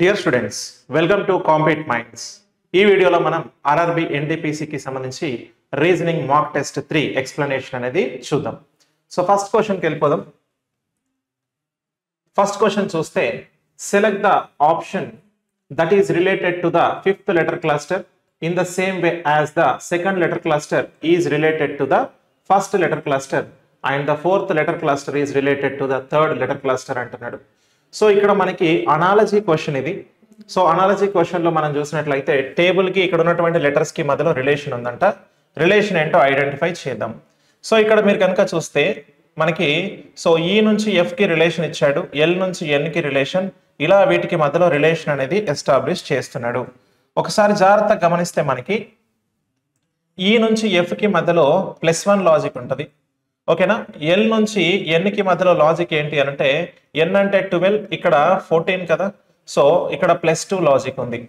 Dear students, welcome to compete minds. ఈ వీడియోలో మనం ఆర్ఆర్బి ఎన్టీపీసీకి సంబంధించి రీజనింగ్ మాక్ టెస్ట్ 3 ఎక్స్ప్లెనేషన్ అనేది చూద్దాం. సో ఫస్ట్ క్వశ్చన్కి వెళ్ళిపోదాం. ఫస్ట్ క్వశ్చన్ చూస్తే select the option that is related to the fifth letter cluster in the same way as the second letter cluster is related to the first letter cluster and the fourth letter cluster is related to the third letter cluster అంటున్నాడు. So ఇక్కడ మనకి analogy question ఇది. So analogy question లో మనం చూసినట్లయితే table కి ఇక్కడ ఉన్నటువంటి లెటర్స్ కి మధ్యలో రిలేషన్ ఉందంట. రిలేషన్ ఏంటో ఐడెంటిఫై చేద్దాం. సో ఇక్కడ మీరు కనుక చూస్తే మనకి ఈ నుంచి ఎఫ్ కి రిలేషన్ ఇచ్చాడు, ఎల్ నుంచి ఎన్ కి రిలేషన్, ఇలా వీటికి మధ్యలో రిలేషన్ అనేది ఎస్టాబ్లిష్ చేస్తున్నాడు. ఒకసారి జాగ్రత్తగా గమనిస్తే మనకి ఈ నుంచి ఎఫ్ కి మధ్యలో +1 లాజిక్ ఉంటుంది. ఓకేనా? ఎల్ నుంచి ఎన్ కి మధ్యలో లాజిక్ ఏంటి అంటే ఎన్ అంటే 12, ఇక్కడ 14 కదా. సో ఇక్కడ +2 లాజిక్ ఉంది.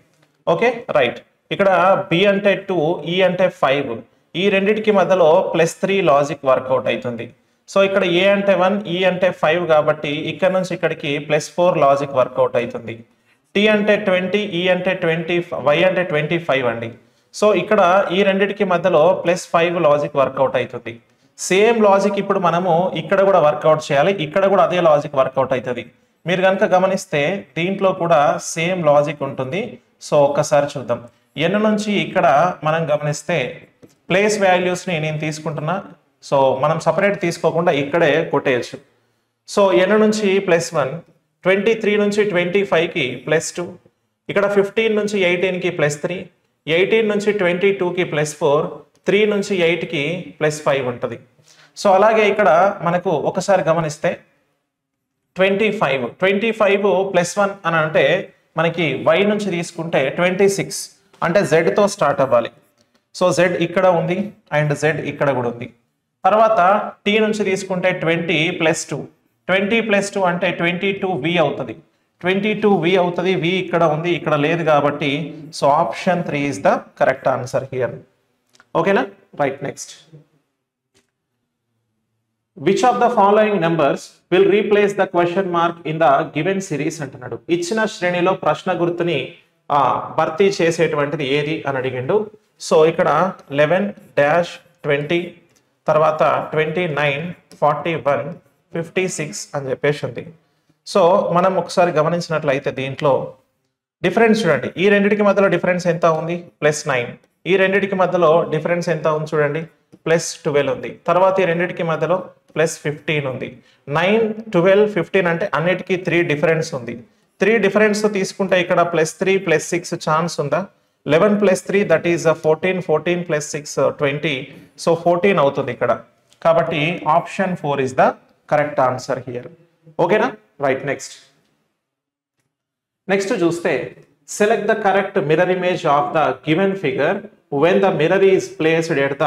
Okay, right. ఇక్కడ బి అంటే 2, ఈ అంటే 5, ఈ రెండిటికి మధ్యలో +3 లాజిక్ వర్కౌట్ అవుతుంది. సో ఇక్కడ ఏ అంటే 1, ఈ అంటే 5 కాబట్టి ఇక్కడ నుంచి ఇక్కడికి +4 లాజిక్ వర్కౌట్ అవుతుంది. టీ అంటే 20, ఈ అంటే 20, వై అంటే 25 అండి. సో ఇక్కడ ఈ రెండిటికి మధ్యలో +5 లాజిక్ వర్కౌట్ అవుతుంది. సేమ్ లాజిక్ ఇప్పుడు మనము ఇక్కడ కూడా వర్కౌట్ చేయాలి, ఇక్కడ కూడా అదే లాజిక్ వర్కౌట్ అవుతుంది. మీరు కనుక గమనిస్తే దీంట్లో కూడా సేమ్ లాజిక్ ఉంటుంది. సో ఒక్కసారి చూద్దాం. ఎన్ నుంచి ఇక్కడ మనం గమనిస్తే ప్లేస్ వాల్యూస్ని నేను తీసుకుంటున్నా. సో మనం సపరేట్ తీసుకోకుండా ఇక్కడే కొట్టేయచ్చు. సో ఎన్ నుంచి +1, 23 నుంచి 25కి +2, ఇక్కడ 15 నుంచి 18కి +3, 18 నుంచి 22కి +4, 3 నుంచి 8కి +5 ఉంటుంది. సో అలాగే ఇక్కడ మనకు ఒకసారి గమనిస్తే 25 +1 అని అంటే మనకి y నుంచి తీసుకుంటే 26 అంటే z తో స్టార్ట్ అవ్వాలి. సో z ఇక్కడ ఉంది అండ్ z ఇక్కడ కూడా ఉంది. తర్వాత t నుంచి తీసుకుంటే 20 +2, 20 +2 అంటే 22v అవుతుంది. 22v అవుతుంది. v ఇక్కడ ఉంది, ఇక్కడ లేదు కాబట్టి so option 3 is the correct answer here. ఓకేనా? Right. Next, which of the following numbers will replace the question mark in the given series అంటున్నాడు. ఇచ్చిన శ్రేణిలో ప్రశ్న గుర్తుని భర్తీ చేసేటువంటిది ఏది అని అడిగిండు. సో ఇక్కడ 11-20, తర్వాత 29, 41, 56 అని చెప్పేసి ఉంది. సో మనం ఒకసారి గమనించినట్లయితే దీంట్లో డిఫరెన్స్ చూడండి. ఈ రెండింటికి మధ్యలో డిఫరెన్స్ ఎంత ఉంది? +9. ఈ రెండింటికి మధ్యలో డిఫరెన్స్ ఎంత ఉంది చూడండి? +12 ఉంది. తర్వాత ఈ రెండింటికి మధ్యలో +15 ఉంది. 9, 12, 15 అంటే అన్నిటికీ 3 డిఫరెన్స్ ఉంది. 3 డిఫరెన్స్ తీసుకుంటే ఇక్కడ +3, +6 ఛాన్స్ ఉందా? 11 + 3 దట్ ఈస్ 14, 14 + 6 20. సో 14 అవుతుంది ఇక్కడ. కాబట్టి option 4 is the correct answer here. ఓకేనా? రైట్. నెక్స్ట్ చూస్తే select the correct mirror image of the given figure when the mirror is placed at the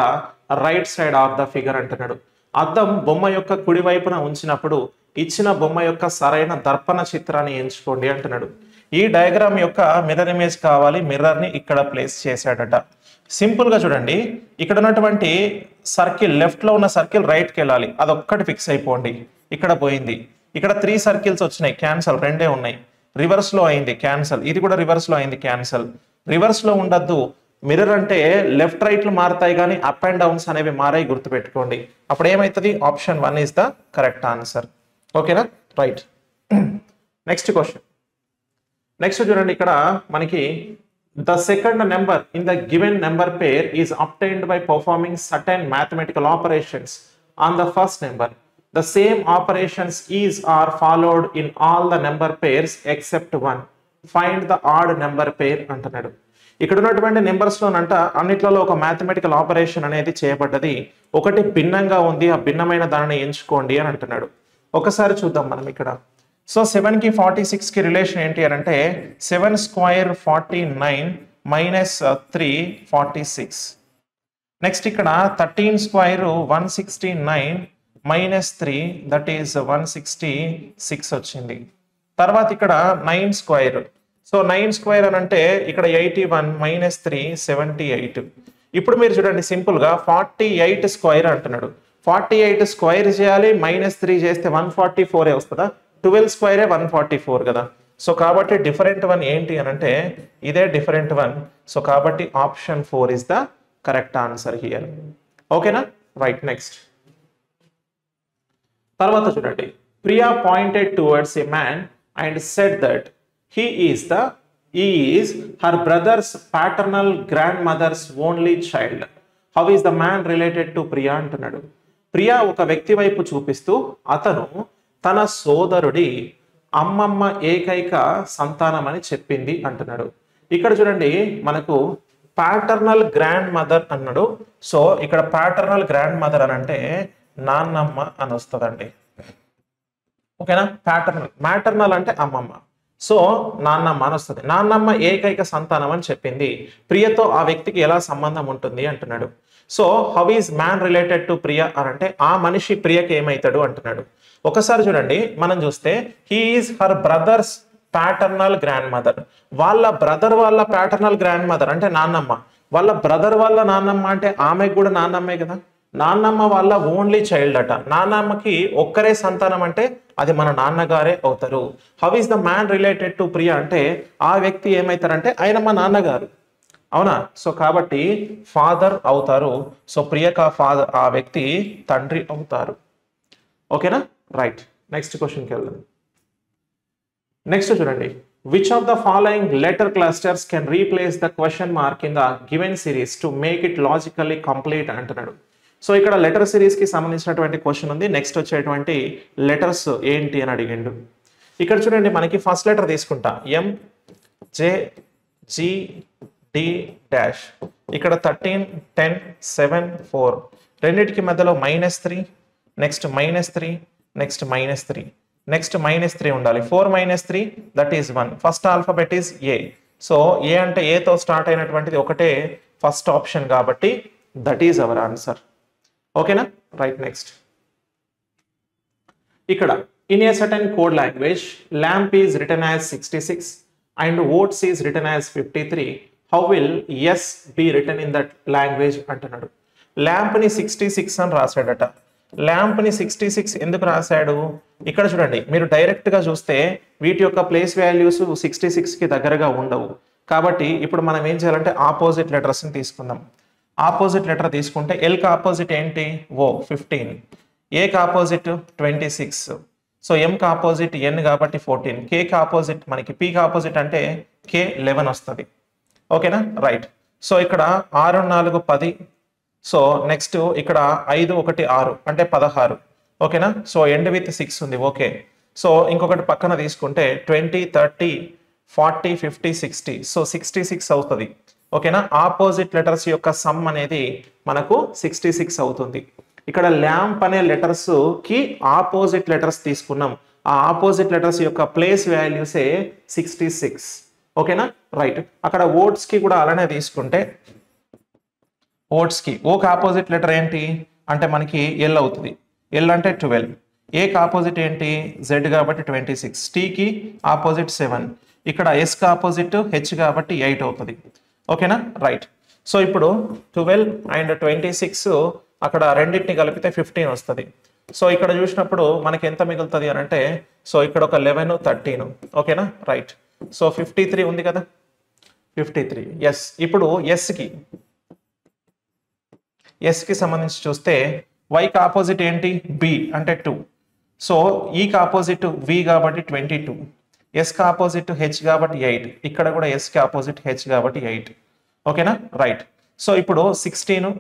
right side of the figure అంటున్నాడు. అద్దం బొమ్మ యొక్క కుడి వైపున ఉంచినప్పుడు ఇచ్చిన బొమ్మ యొక్క సరైన దర్పణ చిత్రాన్ని ఎంచుకోండి అంటున్నాడు. ఈ డయాగ్రామ్ యొక్క మిర్రర్ ఇమేజ్ కావాలి. మిర్రర్ ని ఇక్కడ ప్లేస్ చేశాడట. సింపుల్ గా చూడండి, ఇక్కడ ఉన్నటువంటి సర్కిల్, లెఫ్ట్ లో ఉన్న సర్కిల్ రైట్ కి వెళ్ళాలి. అదొక్కటి ఫిక్స్ అయిపోండి. ఇక్కడ పోయింది. ఇక్కడ 3 సర్కిల్స్ వచ్చినాయి, క్యాన్సల్. 2 ఉన్నాయి. రివర్స్ లో అయింది, క్యాన్సల్. ఇది కూడా రివర్స్ లో అయింది, క్యాన్సల్. రివర్స్ లో ఉండద్దు. మిర్రర్ అంటే లెఫ్ట్ రైట్లు మారుతాయి కానీ అప్ అండ్ డౌన్స్ అనేవి మారాయి, గుర్తుపెట్టుకోండి. అప్పుడు ఏమవుతుంది? Option 1 is the correct answer. ఓకేనా? రైట్. Next question. నెక్స్ట్ చూడండి, ఇక్కడ మనకి the second number in the given number pair is obtained by performing certain mathematical operations on the first number. The same operations are followed in all the number pairs except one. Find the odd number pair అంటున్నాడు. ఇక్కడ ఉన్నటువంటి numbers లోనంట అన్నిట్లలో ఒక mathematical operation అనేది చేయబడ్డది. ఒకటి భిన్నంగా ఉంది, ఆ భిన్నమైన దానిని ఎంచుకోండి అని అంటున్నాడు. ఒకసారి చూద్దాం మనం ఇక్కడ. సో 7 కి 46 కి రిలేషన్ ఏంటి అని అంటే 7 స్క్వేర్ 49 -3 46. నెక్స్ట్ ఇక్కడ 13 స్క్వేర్ 169 -3 దట్ ఈస్ 166 వచ్చింది. తర్వాత ఇక్కడ 9 స్క్వేర్. సో 9 స్క్వేర్ అని అంటే ఇక్కడ 81 -3 78. ఇప్పుడు మీరు చూడండి, సింపుల్ గా 48 స్క్వేర్ అంటున్నాడు. 48 స్క్వేర్ చేయాలి, -3 చేస్తే 144 వస్తుందా? 12 స్క్వేరే 144 కదా. సో కాబట్టి డిఫరెంట్ వన్ ఏంటి అని అంటే ఇదే డిఫరెంట్ వన్. సో కాబట్టి option 4 is the correct answer here. ఓకేనా? రైట్. నెక్స్ట్ తర్వాత చూడండి. Priya pointed towards a man and said that he is her brother's paternal grandmother's only child. How is the man related to Priya అంటున్నాడు. ప్రియా ఒక వ్యక్తి వైపు చూపిస్తూ అతను తన సోదరుడి అమ్మమ్మ ఏకైక సంతానం అని చెప్పింది అంటున్నాడు. ఇక్కడ చూడండి మనకు ప్యాటర్నల్ గ్రాండ్ మదర్ అన్నాడు. సో ఇక్కడ ప్యాటర్నల్ గ్రాండ్ మదర్ అని అంటే నాన్నమ్మ అని వస్తుందండి. ఓకేనా? మ్యాటర్నల్ అంటే అమ్మమ్మ, సో నాన్నమ్మ అని వస్తుంది. నాన్నమ్మ ఏకైక సంతానం అని చెప్పింది. ప్రియతో ఆ వ్యక్తికి ఎలా సంబంధం ఉంటుంది అంటున్నాడు. So how is man related to Priya అని అంటే ఆ మనిషి ప్రియకి ఏమవుతాడు అంటున్నాడు. ఒకసారి చూడండి మనం చూస్తే he is her brother's paternal grandmother. వాళ్ళ బ్రదర్ వాళ్ళ ప్యాటర్నల్ గ్రాండ్ మదర్ అంటే నాన్నమ్మ. వాళ్ళ బ్రదర్ వాళ్ళ నాన్నమ్మ అంటే ఆమెకు కూడా నాన్నమ్మే కదా. నాన్నమ్మ వాళ్ళ ఓన్లీ చైల్డ్ అట. నాన్నమ్మకి ఒక్కరే సంతానం అంటే అది మన నాన్నగారే అవుతారు. How is the man related to Priya అంటే ఆ వ్యక్తి ఏమవుతారంటే ఆయన మా నాన్నగారు. అవునా? సో కాబట్టి ఫాదర్ అవుతారు. సో ప్రియక ఫాదర్, ఆ వ్యక్తి తండ్రి అవుతారు. ఓకేనా? రైట్. నెక్స్ట్ క్వశ్చన్కి వెళ్దాం. నెక్స్ట్ చూడండి. Which of the following letter clusters can replace the question mark in the given series to make it logically complete అంటున్నాడు. సో ఇక్కడ లెటర్ సిరీస్ కి సంబంధించినటువంటి క్వశ్చన్ ఉంది. నెక్స్ట్ వచ్చేటువంటి లెటర్స్ ఏంటి అని అడిగిండు. ఇక్కడ చూడండి మనకి ఫస్ట్ లెటర్ తీసుకుంటా ఎం జే జి డి డాష్. ఇక్కడ 13 10 7 4 రెండింటికి మధ్యలో -3, నెక్స్ట్ -3, నెక్స్ట్ -3, నెక్స్ట్ -3 ఉండాలి. 4 - 3 that is 1. First alphabet is A. So A అంటే ఏతో స్టార్ట్ అయినటువంటిది ఒకటే ఫస్ట్ ఆప్షన్ కాబట్టి దట్ ఈస్ అవర్ ఆన్సర్. ఓకేనా? రైట్. నెక్స్ట్ ఇక్కడ in a certain code language lamp is written as 66 and oats is written as 53. How will S be written in that language అంటున్నాడు. ల్యాంప్ని 66 అని రాశాడట. ల్యాంప్ని 66 ఎందుకు రాశాడు? ఇక్కడ చూడండి మీరు డైరెక్ట్గా చూస్తే వీటి యొక్క ప్లేస్ వాల్యూస్ 66కి దగ్గరగా ఉండవు. కాబట్టి ఇప్పుడు మనం ఏం చేయాలంటే ఆపోజిట్ లెటర్స్ని తీసుకుందాం. ఆపోజిట్ లెటర్ తీసుకుంటే ఎల్కి ఆపోజిట్ ఏంటి? ఓ 15, ఏకి ఆపోజిట్ 26, సో ఎంకి ఆపోజిట్ ఎన్ కాబట్టి 14, కేకి ఆపోజిట్ మనకి పీకి ఆపోజిట్ అంటే కే 11 వస్తుంది. ఓకేనా? రైట్. సో ఇక్కడ 6 4 10. సో నెక్స్ట్ ఇక్కడ 5 1 6 అంటే 16. ఓకేనా? సో ఎండ్ విత్ 6 ఉంది. ఓకే. సో ఇంకొకటి పక్కన తీసుకుంటే 20 30 40 50 60. సో 66 అవుతుంది. ఓకేనా? ఆపోజిట్ లెటర్స్ యొక్క సమ్ అనేది మనకు 66 అవుతుంది. ఇక్కడ ల్యాంప్ అనే లెటర్స్ కి ఆపోజిట్ లెటర్స్ తీసుకున్నాం. ఆ ఆపోజిట్ లెటర్స్ యొక్క ప్లేస్ వాల్యూసే 66. ఓకేనా? రైట్. అక్కడ ఓట్స్ కి కూడా అలానే తీసుకుంటే ఓట్స్ కి ఓకి ఆపోజిట్ లెటర్ ఏంటి అంటే మనకి ఎల్ అవుతుంది. ఎల్ అంటే 12. ఏకి ఆపోజిట్ ఏంటి? జెడ్ కాబట్టి 26. టీకి ఆపోజిట్ 7. ఇక్కడ ఎస్కి ఆపోజిట్ హెచ్ కాబట్టి 8 అవుతుంది. ఓకేనా? రైట్. సో ఇప్పుడు 12 అండ్ 26 అక్కడ రెండింటిని కలిపితే 15 వస్తుంది. సో ఇక్కడ చూసినప్పుడు మనకి ఎంత మిగులుతుంది అని అంటే సో ఇక్కడ ఒక 11 13. ఓకేనా? రైట్. సో 53 ఉంది కదా, 53. ఎస్. ఇప్పుడు ఎస్కి సంబంధించి చూస్తే వైకి ఆపోజిట్ ఏంటి? బి అంటే 2. సో ఈకి ఆపోజిట్ వి కాబట్టి 22. ఎస్కి ఆపోజిట్ హెచ్ కాబట్టి 8. ఇక్కడ కూడా ఎస్కి ఆపోజిట్ హెచ్ కాబట్టి 8. ఓకేనా? రైట్. సో ఇప్పుడు 16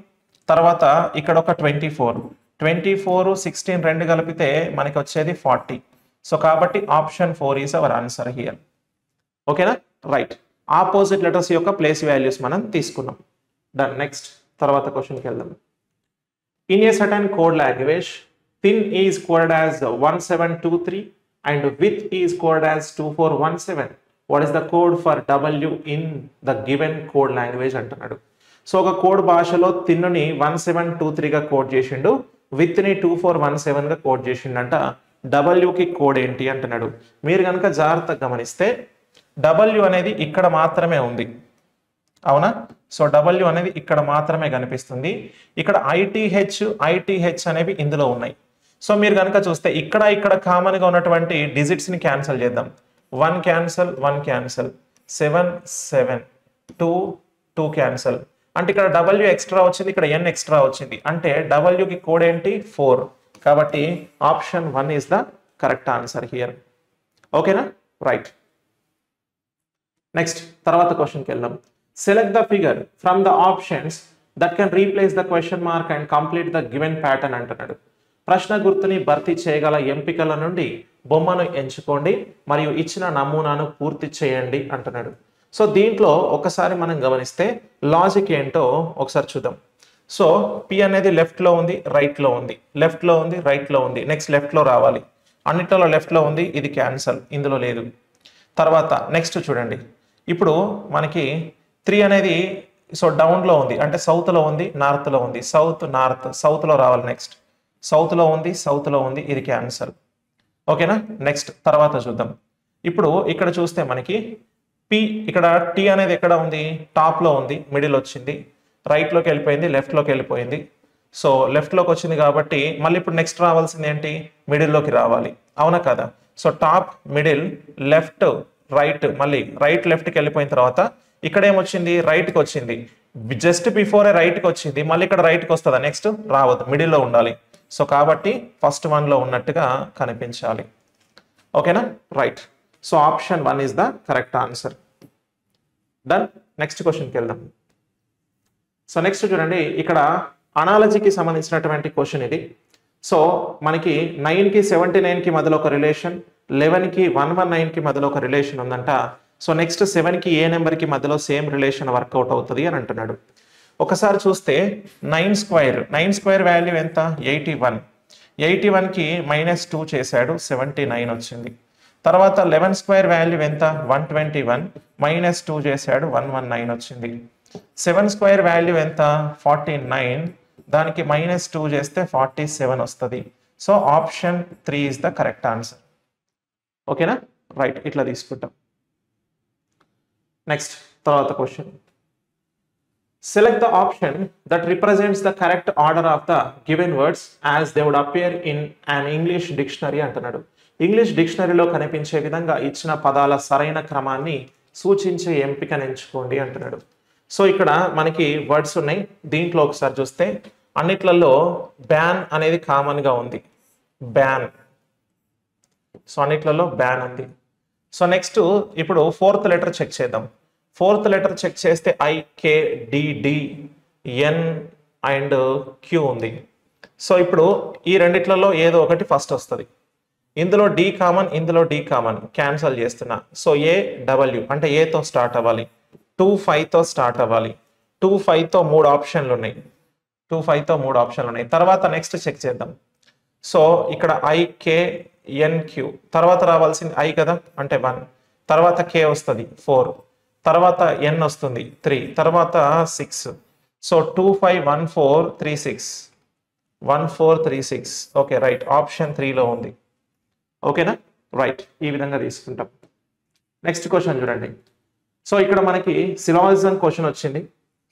తర్వాత ఇక్కడ ఒక 24. 24 16 రెండు కలిపితే మనకి వచ్చేది 40. సో కాబట్టి option 4 is our answer here. ఓకేనా? రైట్. ఆపోజిట్ లెటర్స్ యొక్క ప్లేస్ వాల్యూస్ మనం తీసుకున్నాం. డన్. నెక్స్ట్ తర్వాత క్వశ్చన్కి వెళ్దాం. In a certain code language thin is coded as 1723 and width is coded as 2417. What is the code for W in the given code language అంటున్నాడు. So ఒక code భాషలో థిన్ని 1723గా code చేసిండు, విత్ని 2417గా code చేసిండంట. డబ్ల్యూకి code ఏంటి అంటున్నాడు. మీరు కనుక జాగ్రత్తగా గమనిస్తే డబ్ల్యూ అనేది ఇక్కడ మాత్రమే ఉంది. అవునా? సో డబ్ల్యూ అనేది ఇక్కడ మాత్రమే కనిపిస్తుంది. ఇక్కడ ఐటీహెచ్ అనేవి ఇందులో ఉన్నాయి. సో మీరు కనుక చూస్తే ఇక్కడ కామన్గా ఉన్నటువంటి డిజిట్స్ని క్యాన్సిల్ చేద్దాం. 1 క్యాన్సల్ 1 క్యాన్సల్ 7 7 2 2 క్యాన్సల్ అంటే ఇక్కడ W ఎక్స్ట్రా వచ్చింది ఇక్కడ N ఎక్స్ట్రా వచ్చింది అంటే W కి కోడ్ ఏంటి 4 కాబట్టి option 1 is the correct answer here ఓకేనా రైట్ నెక్స్ట్ తర్వాత క్వశ్చన్కి వెళ్దాం select the figure from the options that can replace the question mark and complete the given pattern అంటున్నాడు ప్రశ్న గుర్తుని భర్తీ చేయగల ఎంపికల నుండి బొమ్మను ఎంచుకోండి మరియు ఇచ్చిన నమూనాను పూర్తి చేయండి అంటున్నాడు సో దీంట్లో ఒకసారి మనం గమనిస్తే లాజిక్ ఏంటో ఒకసారి చూద్దాం సో P అనేది లెఫ్ట్లో ఉంది రైట్లో ఉంది లెఫ్ట్లో ఉంది రైట్లో ఉంది నెక్స్ట్ లెఫ్ట్లో రావాలి అన్నిటిలో లెఫ్ట్లో ఉంది ఇది క్యాన్సల్ ఇందులో లేదు తర్వాత నెక్స్ట్ చూడండి ఇప్పుడు మనకి 3 అనేది సో డౌన్లో ఉంది అంటే సౌత్లో ఉంది నార్త్లో ఉంది సౌత్ నార్త్ సౌత్లో రావాలి నెక్స్ట్ సౌత్లో ఉంది ఇది క్యాన్సల్ ఓకేనా నెక్స్ట్ తర్వాత చూద్దాం ఇప్పుడు ఇక్కడ చూస్తే మనకి P ఇక్కడ T అనేది ఎక్కడ ఉంది టాప్లో ఉంది మిడిల్ వచ్చింది రైట్లోకి వెళ్ళిపోయింది లెఫ్ట్లోకి వెళ్ళిపోయింది సో లెఫ్ట్లోకి వచ్చింది కాబట్టి మళ్ళీ ఇప్పుడు నెక్స్ట్ రావాల్సింది ఏంటి మిడిల్లోకి రావాలి అవునా కదా so top middle left right మళ్ళీ రైట్ లెఫ్ట్కి వెళ్ళిపోయిన తర్వాత ఇక్కడ ఏమొచ్చింది రైట్కి వచ్చింది జస్ట్ బిఫోర్ రైట్కి వచ్చింది మళ్ళీ ఇక్కడ రైట్కి వస్తుందా నెక్స్ట్ రావద్దు మిడిల్లో ఉండాలి సో కాబట్టి ఫస్ట్ వన్లో ఉన్నట్టుగా కనిపించాలి ఓకేనా right so option 1 is the correct answer done next క్వశ్చన్కి వెళ్దాం సో నెక్స్ట్ చూడండి ఇక్కడ అనాలజీకి సంబంధించినటువంటి క్వశ్చన్ ఇది సో మనకి 9కి 79కి మధ్యలో ఒక రిలేషన్ 11కి 119కి మధ్యలో ఒక రిలేషన్ ఉందంట సో నెక్స్ట్ 7కి ఏ నెంబర్కి మధ్యలో సేమ్ రిలేషన్ వర్కౌట్ అవుతుంది అని అంటున్నాడు ఒకసారి చూస్తే 9 స్క్వేర్ వాల్యూ ఎంత 81కి -2 చేశాడు 79 వచ్చింది తర్వాత 11 స్క్వేర్ వాల్యూ ఎంత 121 -2 చేశాడు 119 వచ్చింది 7 స్క్వేర్ వాల్యూ ఎంత 49 దానికి -2 చేస్తే 47 వస్తుంది so option 3 is the correct answer ఓకేనా రైట్ ఇట్లా తీసుకుంటాం నెక్స్ట్ తర్వాత question select the option that represents the correct order of the given words as they would appear in an English dictionary అంటున్నాడు English డిక్షనరీలో కనిపించే విధంగా ఇచ్చిన పదాల సరైన క్రమాన్ని సూచించే ఎంపికను ఎంచుకోండి అంటున్నాడు సో ఇక్కడ మనకి వర్డ్స్ ఉన్నాయి దీంట్లో ఒకసారి చూస్తే అన్నిట్లలో బ్యాన్ అనేది కామన్గా ఉంది బ్యాన్ సో అన్నిట్లలో బ్యాన్ ఉంది సో నెక్స్ట్ ఇప్పుడు 4th లెటర్ చెక్ చేద్దాం 4th లెటర్ చెక్ చేస్తే IKDDN అండ్ Q ఉంది సో ఇప్పుడు ఈ రెండిట్లలో ఏదో ఒకటి ఫస్ట్ వస్తుంది ఇందులో D కామన్ ఇందులో D కామన్ క్యాన్సల్ చేస్తున్నా సో AW అంటే ఏతో స్టార్ట్ అవ్వాలి 25తో స్టార్ట్ అవ్వాలి 25తో 3 ఆప్షన్లు ఉన్నాయి తర్వాత నెక్స్ట్ చెక్ చేద్దాం సో ఇక్కడ IKNQ తర్వాత రావాల్సింది I కదా అంటే 1 తర్వాత K వస్తుంది 4 తర్వాత N వస్తుంది 3 తర్వాత 6 సో 251436 ఓకే రైట్ ఆప్షన్ 3లో ఉంది ఓకేనా రైట్ ఈ విధంగా తీసుకుంటాం నెక్స్ట్ క్వశ్చన్ చూడండి సో ఇక్కడ మనకి సిలాజిజం క్వశ్చన్ వచ్చింది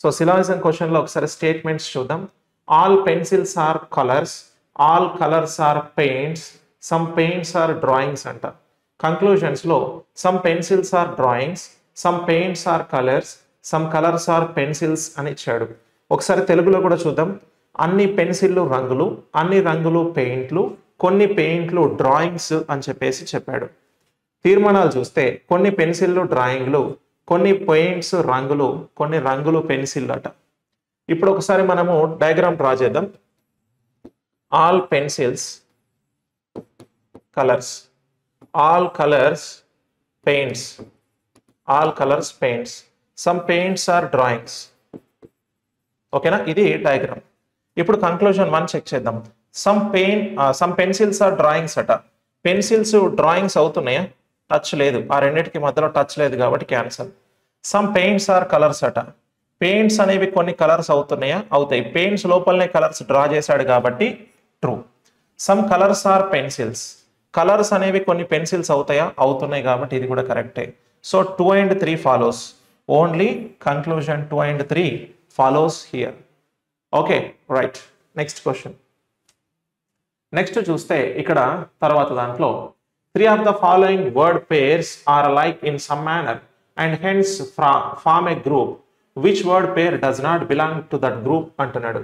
సో సిలాజిజం క్వశ్చన్లో ఒకసారి స్టేట్మెంట్స్ చూద్దాం all pencils are colours all colours are paints some paints are drawings అంట కంక్లూజన్స్లో some pencils are drawings some paints are colours some colours are pencils అని ఇచ్చాడు ఒకసారి తెలుగులో కూడా చూద్దాం అన్ని పెన్సిళ్ళు రంగులు అన్ని రంగులు పెయింట్లు కొన్ని పెయింట్లు డ్రాయింగ్స్ అని చెప్పాడు తీర్మానాలు చూస్తే కొన్ని పెన్సిళ్ళు డ్రాయింగ్లు కొన్ని పెయింట్స్ రంగులు కొన్ని రంగులు పెన్సిల్ అట ఇప్పుడు ఒకసారి మనము డయాగ్రామ్ డ్రా చేద్దాం all pencils colours all colours paints some paints are drawings ఓకేనా ఇది డయాగ్రామ్ ఇప్పుడు కంక్లూజన్ 1 చెక్ చేద్దాం సమ్ పెన్సిల్స్ ఆర్ డ్రాయింగ్స్ అట పెన్సిల్స్ డ్రాయింగ్స్ అవుతున్నాయా టచ్ లేదు ఆ రెండింటికి మధ్యలో టచ్ లేదు కాబట్టి cancel some paints are colours అట పెయింట్స్ అనేవి కొన్ని కలర్స్ అవుతున్నాయా అవుతాయి పెయింట్స్ లోపలనే కలర్స్ డ్రా చేశాడు కాబట్టి true some colours are pencils colours అనేవి కొన్ని పెన్సిల్స్ అవుతాయా అవుతున్నాయి కాబట్టి ఇది కూడా కరెక్టే so 2 and 3 follows only conclusion 2 and 3 follows here okay right next question next చూస్తే ఇక్కడ తర్వాత దాంట్లో Three of the following word pairs are alike in some manner and hence form a group. Which word pair does not belong to that group అంటున్నాడు.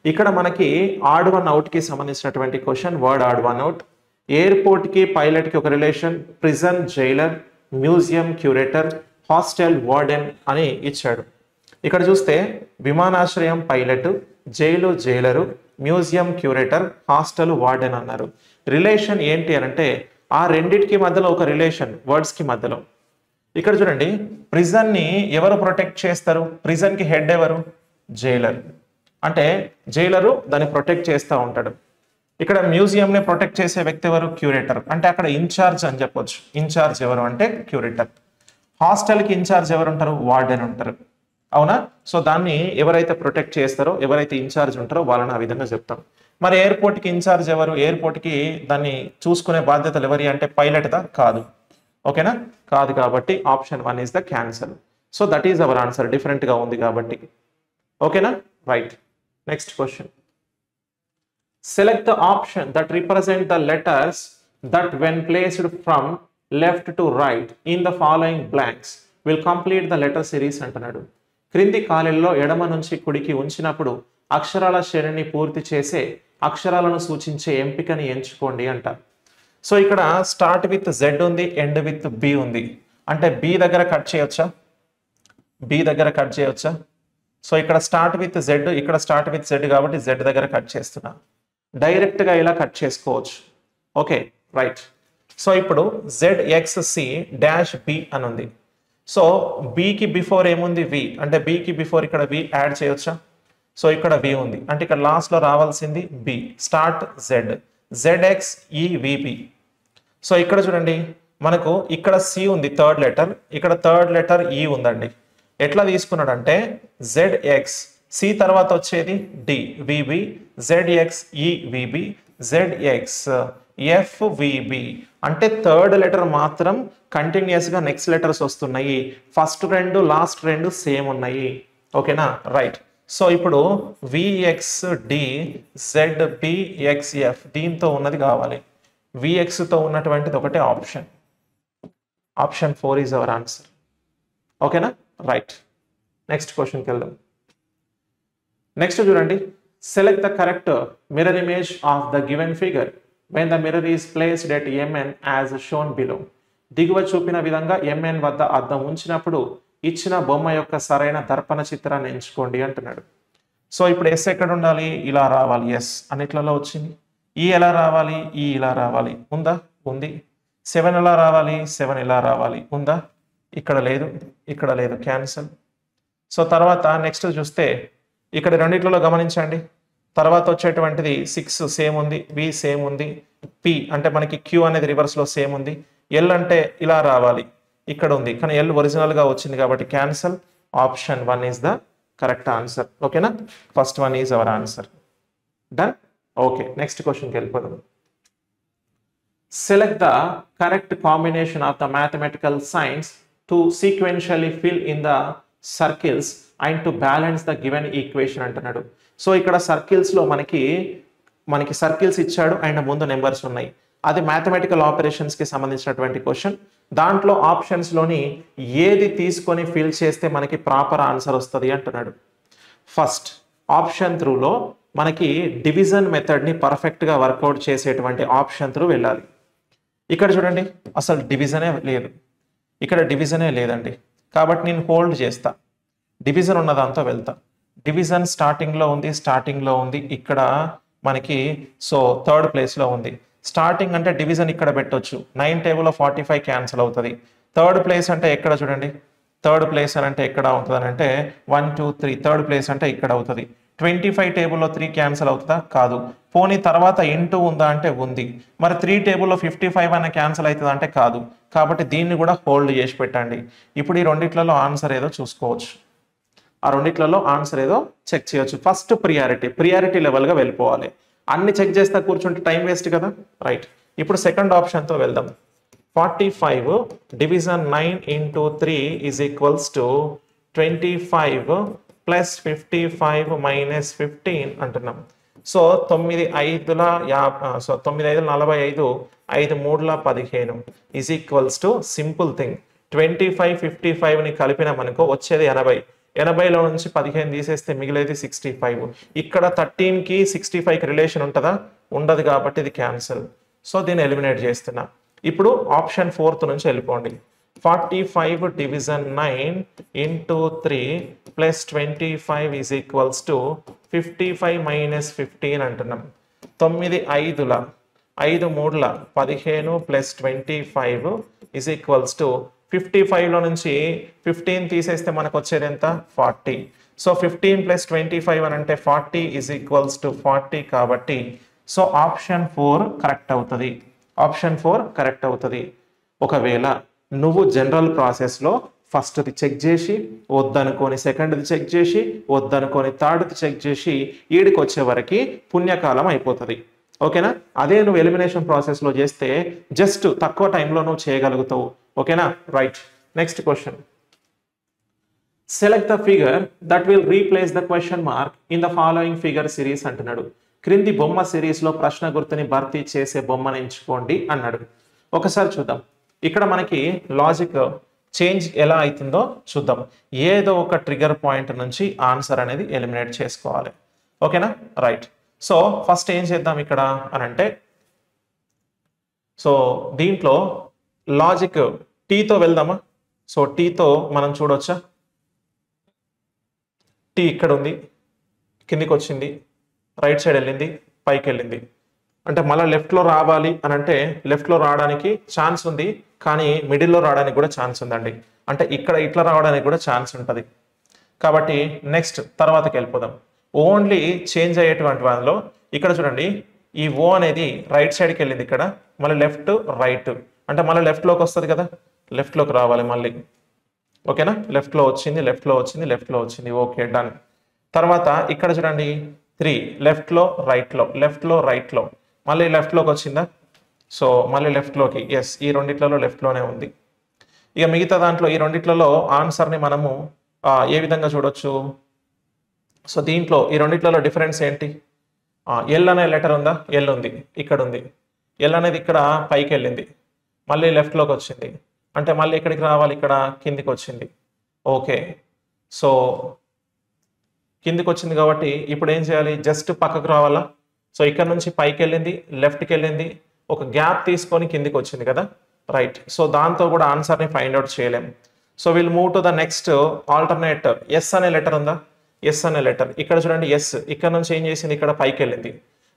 ఇక్కడ మనకి odd one out కి సంబంధించినటువంటి question, word odd one out. Airport కి pilot కి ఒక relation, prison Jailer, museum curator, hostel warden అని ఇచ్చాడు. ఇక్కడ చూస్తే విమానాశ్రయం pilot, jail Jailer, museum curator, hostel warden అన్నారు. రిలేషన్ ఏంటి అని అంటే ఆ రెండిటికి మధ్యలో ఒక రిలేషన్, వర్డ్స్ కి మధ్యలో. ఇక్కడ చూడండి, ప్రిజన్ ని ఎవరు ప్రొటెక్ట్ చేస్తారు? ప్రిజన్ కి హెడ్ ఎవరు? జైలర్. అంటే జైలరు దాన్ని ప్రొటెక్ట్ చేస్తూ ఉంటాడు. ఇక్కడ మ్యూజియం ని ప్రొటెక్ట్ చేసే వ్యక్తి ఎవరు? క్యూరేటర్. అంటే అక్కడ ఇన్ఛార్జ్ అని చెప్పొచ్చు. ఇన్ఛార్జ్ ఎవరు అంటే క్యూరేటర్. హాస్టల్ కి ఇన్ఛార్జ్ ఎవరు ఉంటారు? వార్డెన్ ఉంటారు. అవునా? సో దాన్ని ఎవరైతే ప్రొటెక్ట్ చేస్తారో, ఎవరైతే ఇన్ఛార్జ్ ఉంటారో వాళ్ళని ఆ విధంగా చెప్తాం. మరి ఎయిర్పోర్ట్ కి ఇన్ఛార్జ్ ఎవరు? ఎయిర్పోర్ట్ కి దాన్ని చూసుకునే బాధ్యతలు ఎవరి అంటే పైలట్ దా? కాదు. ఓకేనా? కాదు. కాబట్టి option 1 is the cancel. So that is our answer. Different గా ఉంది కాబట్టి. ఓకేనా? Right. Next question. Select the option that represent the letters that when placed from left to right in the following blanks will complete the letter series అంటున్నాడు. క్రింది ఖాళీల్లో ఎడమ నుంచి కుడికి ఉంచినప్పుడు అక్షరాల శ్రేణిని పూర్తి చేసే అక్షరాలను సూచించే ఎంపికని ఎంచుకోండి అంట. సో ఇక్కడ స్టార్ట్ విత్ జెడ్ ఉంది, ఎండ్ విత్ బి ఉంది. అంటే బి దగ్గర కట్ చేయొచ్చా? బి దగ్గర కట్ చేయొచ్చా? సో ఇక్కడ స్టార్ట్ విత్ జెడ్, ఇక్కడ స్టార్ట్ విత్ జెడ్ కాబట్టి జెడ్ దగ్గర కట్ చేస్తున్నా. డైరెక్ట్ గా ఇలా కట్ చేసుకోవచ్చు. Okay, right. సో ఇప్పుడు ZXC డాష్ బి అని ఉంది. సో బికి బిఫోర్ ఏముంది? వి. అంటే బికి బిఫోర్ ఇక్కడ వి యాడ్ చేయొచ్చా? సో ఇక్కడ వి ఉంది. అంటే ఇక్కడ లాస్ట్ లో రావాల్సింది B. Start Z, ZXEVB. So ఇక్కడ చూడండి, మనకు ఇక్కడ సి ఉంది, థర్డ్ లెటర్. ఇక్కడ థర్డ్ లెటర్ ఈ ఉందండి. ఎట్లా తీసుకున్నాడంటే ZX, సి తర్వాత వచ్చేది డి, VB, ZXEVB, ZXFVB. అంటే థర్డ్ లెటర్ మాత్రం కంటిన్యూస్ గా నెక్స్ట్ లెటర్స్ వస్తున్నాయి. ఫస్ట్ రెండు లాస్ట్ రెండు సేమ్ ఉన్నాయి. ఓకేనా? రైట్. సో ఇప్పుడు VXD ZBXF దీంతో ఉన్నది కావాలి. VX తో ఉన్నటువంటిది ఒకటే option. Option 4 is our answer. ఓకేనా? రైట్. నెక్స్ట్ క్వశ్చన్కి వెళ్దాం. నెక్స్ట్ చూడండి, select the correct mirror image of the given figure when the mirror is placed at MN as shown below. దిగువ చూపిన విధంగా MN వద్ద అద్దం ఉంచినప్పుడు ఇచ్చిన బొమ్మ యొక్క సరైన దర్పణ చిత్రాన్ని ఎంచుకోండి అంటున్నాడు. సో ఇప్పుడు ఎస్ ఎక్కడ ఉండాలి? ఇలా రావాలి. ఎస్ అన్నిట్లలో వచ్చింది. ఈ ఎలా రావాలి? ఈ ఇలా రావాలి. ఉందా? ఉంది. 7 ఎలా రావాలి? 7 ఇలా రావాలి. ఉందా? ఇక్కడ లేదు, ఇక్కడ లేదు. క్యాన్సల్. సో తర్వాత నెక్స్ట్ చూస్తే ఇక్కడ రెండిట్లలో గమనించండి. తర్వాత వచ్చేటువంటిది 6 సేమ్ ఉంది, B సేమ్ ఉంది, P అంటే మనకి Q అనేది రివర్స్ లో సేమ్ ఉంది, L అంటే ఇలా రావాలి, ఇక్కడ ఉంది కానీ L ఒరిజినల్ గా వచ్చింది కాబట్టి cancel. Option 1 is the correct answer. ఓకేనా? First 1 is our answer. Done. Okay, next క్వశ్చన్కి వెళ్ళిపోదాం. Select the correct combination of the mathematical signs to sequentially fill in the circles and to balance the given equation అంటున్నాడు. So ఇక్కడ circles లో మనకి circles ఇచ్చాడు and ముందు numbers ఉన్నాయి. అది మ్యాథమెటికల్ ఆపరేషన్స్ కి సంబంధించినటువంటి క్వశ్చన్. దాంట్లో ఆప్షన్స్ లోని ఏది తీసుకొని ఫిల్ చేస్తే మనకి ప్రాపర్ ఆన్సర్ వస్తుంది అంటున్నాడు. ఫస్ట్ ఆప్షన్ త్రూలో మనకి డివిజన్ మెథడ్ ని పర్ఫెక్ట్ గా వర్కౌట్ చేసేటువంటి ఆప్షన్ త్రూ వెళ్ళాలి. ఇక్కడ చూడండి, అసలు డివిజనే లేదు, ఇక్కడ డివిజనే లేదండి. కాబట్టి నేను హోల్డ్ చేస్తా, డివిజన్ ఉన్న దాంతో వెళ్తా. డివిజన్ స్టార్టింగ్ లో ఉంది, ఇక్కడ మనకి సో థర్డ్ ప్లేస్ లో ఉంది. స్టార్టింగ్ అంటే డివిజన్ ఇక్కడ పెట్టొచ్చు. 9 టేబుల్ 45 క్యాన్సిల్ అవుతుంది. థర్డ్ ప్లేస్ అంటే ఎక్కడ చూడండి, థర్డ్ ప్లేస్ అని అంటే ఎక్కడ అవుతుంది అంటే 1 2 3 థర్డ్ ప్లేస్ అంటే ఇక్కడ అవుతుంది. 25 టేబుల్లో 3 క్యాన్సిల్ అవుతుందా? కాదు. పోనీ తర్వాత ఇంటూ ఉందా అంటే ఉంది. మరి 3 టేబుల్లో 55 అనే క్యాన్సిల్ అవుతుందా అంటే కాదు. కాబట్టి దీన్ని కూడా హోల్డ్ చేసి పెట్టండి. ఇప్పుడు ఈ రెండిట్లలో ఆన్సర్ ఏదో చూసుకోవచ్చు, ఆ రెండిట్లలో ఆన్సర్ ఏదో చెక్ చేయొచ్చు. ఫస్ట్ ప్రియారిటీ లెవెల్గా వెళ్ళిపోవాలి. అన్ని చెక్ చేస్తా కూర్చుంటే టైం వేస్ట్ కదా. రైట్. ఇప్పుడు సెకండ్ ఆప్షన్తో వెళ్దాం. 45 division 9 into 3 is equals to 25 plus 55 minus 15 అంటున్నాం. So 9×5=45, 5×3=15 is equals to simple thing 25, 55ని కలిపినామనుకో వచ్చేది 80. 80లో నుంచి 15 తీసేస్తే మిగిలేది 65. ఇక్కడ 13కి 65కి రిలేషన్ ఉంటుందా? ఉండదు కాబట్టి ఇది క్యాన్సిల్. సో దీన్ని ఎలిమినేట్ చేస్తున్నా. ఇప్పుడు ఆప్షన్ 4th నుంచి వెళ్ళిపోండి. 45 division 9 into 3 plus 25 is equals to 55 minus 15 అంటున్నాం. 9×5=15 plus 25 is equals to 55లో నుంచి 15 తీసేస్తే మనకు వచ్చేది ఎంత? 40. సో 15 plus 25 అని అంటే 40 is equals to 40 కాబట్టి సో ఆప్షన్ 4 కరెక్ట్ అవుతుంది. ఆప్షన్ 4 కరెక్ట్ అవుతుంది. ఒకవేళ నువ్వు జనరల్ ప్రాసెస్లో ఫస్ట్ది చెక్ చేసి వద్దనుకొని సెకండ్ది చెక్ చేసి వద్దనుకొని థర్డ్ది చెక్ చేసి ఈడికి వచ్చే వరకు పుణ్యకాలం అయిపోతుంది. ఓకేనా? అదే నువ్వు ఎలిమినేషన్ ప్రాసెస్లో చేస్తే జస్ట్ తక్కువ టైంలో నువ్వు చేయగలుగుతావు. ఓకేనా? Right. Next question. Select the figure that will replace the question mark in the following figure series అంటున్నాడు. క్రింది బొమ్మ సిరీస్లో ప్రశ్న గుర్తుని భర్తీ చేసే బొమ్మను ఎంచుకోండి అన్నాడు. ఒకసారి చూద్దాం. ఇక్కడ మనకి లాజిక్ చేంజ్ ఎలా అవుతుందో చూద్దాం. ఏదో ఒక ట్రిగర్ పాయింట్ నుంచి ఆన్సర్ అనేది ఎలిమినేట్ చేసుకోవాలి. ఓకేనా? రైట్. సో ఫస్ట్ ఏం చేద్దాం ఇక్కడ అని అంటే, సో దీంట్లో లాజిక్ టీతో వెళ్దామా? సో టీతో మనం చూడొచ్చా? టీ ఇక్కడ ఉంది, కిందికి వచ్చింది, రైట్ సైడ్ వెళ్ళింది, పైకి వెళ్ళింది. అంటే మళ్ళీ లెఫ్ట్లో రావాలి అని అంటే లెఫ్ట్లో రావడానికి ఛాన్స్ ఉంది, కానీ మిడిల్లో రావడానికి కూడా ఛాన్స్ ఉందండి. అంటే ఇక్కడ ఇట్లా రావడానికి కూడా ఛాన్స్ ఉంటుంది. కాబట్టి నెక్స్ట్ తర్వాతకి వెళ్ళిపోదాం. ఓన్లీ చేంజ్ అయ్యేటువంటి వాళ్ళలో ఇక్కడ చూడండి, ఈ ఓ అనేది రైట్ సైడ్కి వెళ్ళింది, ఇక్కడ మళ్ళీ లెఫ్ట్ రైట్ అంటే మళ్ళీ లెఫ్ట్లోకి వస్తుంది కదా, లెఫ్ట్లోకి రావాలి మళ్ళీ. ఓకేనా? లెఫ్ట్లో వచ్చింది, లెఫ్ట్లో వచ్చింది, లెఫ్ట్లో వచ్చింది. Okay, done. తర్వాత ఇక్కడ చూడండి 3 లెఫ్ట్లో రైట్లో, లెఫ్ట్లో రైట్లో, మళ్ళీ లెఫ్ట్లోకి వచ్చిందా? సో మళ్ళీ లెఫ్ట్లోకి, ఎస్, ఈ రెండిట్లలో లెఫ్ట్లోనే ఉంది. ఇక మిగతా దాంట్లో ఈ రెండిట్లలో ఆన్సర్ని మనము ఏ విధంగా చూడొచ్చు? సో దీంట్లో ఈ రెండిట్లలో డిఫరెన్స్ ఏంటి? ఎల్ అనే లెటర్ ఉందా? ఎల్ ఉంది, ఇక్కడ ఉంది. ఎల్ అనేది ఇక్కడ పైకి వెళ్ళింది, మళ్ళీ లెఫ్ట్లోకి వచ్చింది, అంటే మళ్ళీ ఇక్కడికి రావాలి, ఇక్కడ కిందికి వచ్చింది. ఓకే, సో కిందికి వచ్చింది కాబట్టి ఇప్పుడు ఏం చేయాలి? జస్ట్ పక్కకు రావాలా? సో ఇక్కడ నుంచి పైకి వెళ్ళింది, లెఫ్ట్కి వెళ్ళింది, ఒక గ్యాప్ తీసుకొని కిందికి వచ్చింది కదా, రైట్. సో దాంతో కూడా ఆన్సర్ని ఫైండ్ అవుట్ చేయలేం. So will move to the next alternator. S అనే లెటర్ ఉందా? ఎస్ అనే లెటర్ ఇక్కడ చూడండి, ఎస్ ఇక్కడ నుంచి ఏం చేసింది? ఇక్కడ పైకి వెళ్ళింది,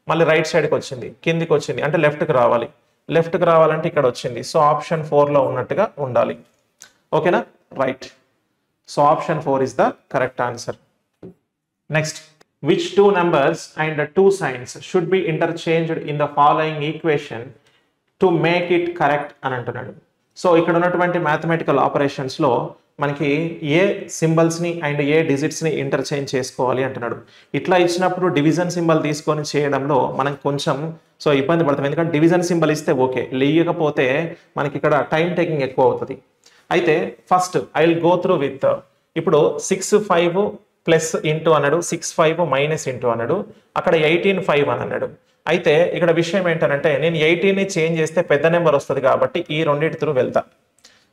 మళ్ళీ రైట్ సైడ్కి వచ్చింది, కిందికి వచ్చింది, అంటే లెఫ్ట్కి రావాలి. లెఫ్ట్కి రావాలంటే ఇక్కడ వచ్చింది. సో ఆప్షన్ 4లో ఉన్నట్టుగా ఉండాలి. ఓకేనా? Right. So option 4 is the correct answer. Next, which two numbers and two signs should be interchanged in the following equation to make it correct అని అంటున్నాడు. సో ఇక్కడ ఉన్నటువంటి మ్యాథమెటికల్ ఆపరేషన్స్లో మనకి ఏ సింబల్స్ని అండ్ ఏ డిజిట్స్ని ఇంటర్చేంజ్ చేసుకోవాలి అంటున్నాడు. ఇట్లా ఇచ్చినప్పుడు డివిజన్ సింబల్ తీసుకొని చేయడంలో మనకి కొంచెం సో ఇబ్బంది పడతాం, ఎందుకంటే డివిజన్ సింబల్ ఇస్తే ఓకే, లేకపోతే మనకి ఇక్కడ టైం టేకింగ్ ఎక్కువ అవుతుంది. అయితే first I will go through with, ఇప్పుడు 6 5 ప్లస్ ఇంటూ అన్నాడు, 6 5 మైనస్ ఇంటూ అన్నాడు, అక్కడ 18 5 అని అన్నాడు. అయితే ఇక్కడ విషయం ఏంటంటే నేను 18ని చేంజ్ చేస్తే పెద్ద నెంబర్ వస్తుంది కాబట్టి ఈ రెండింటి త్రూ వెళ్తా.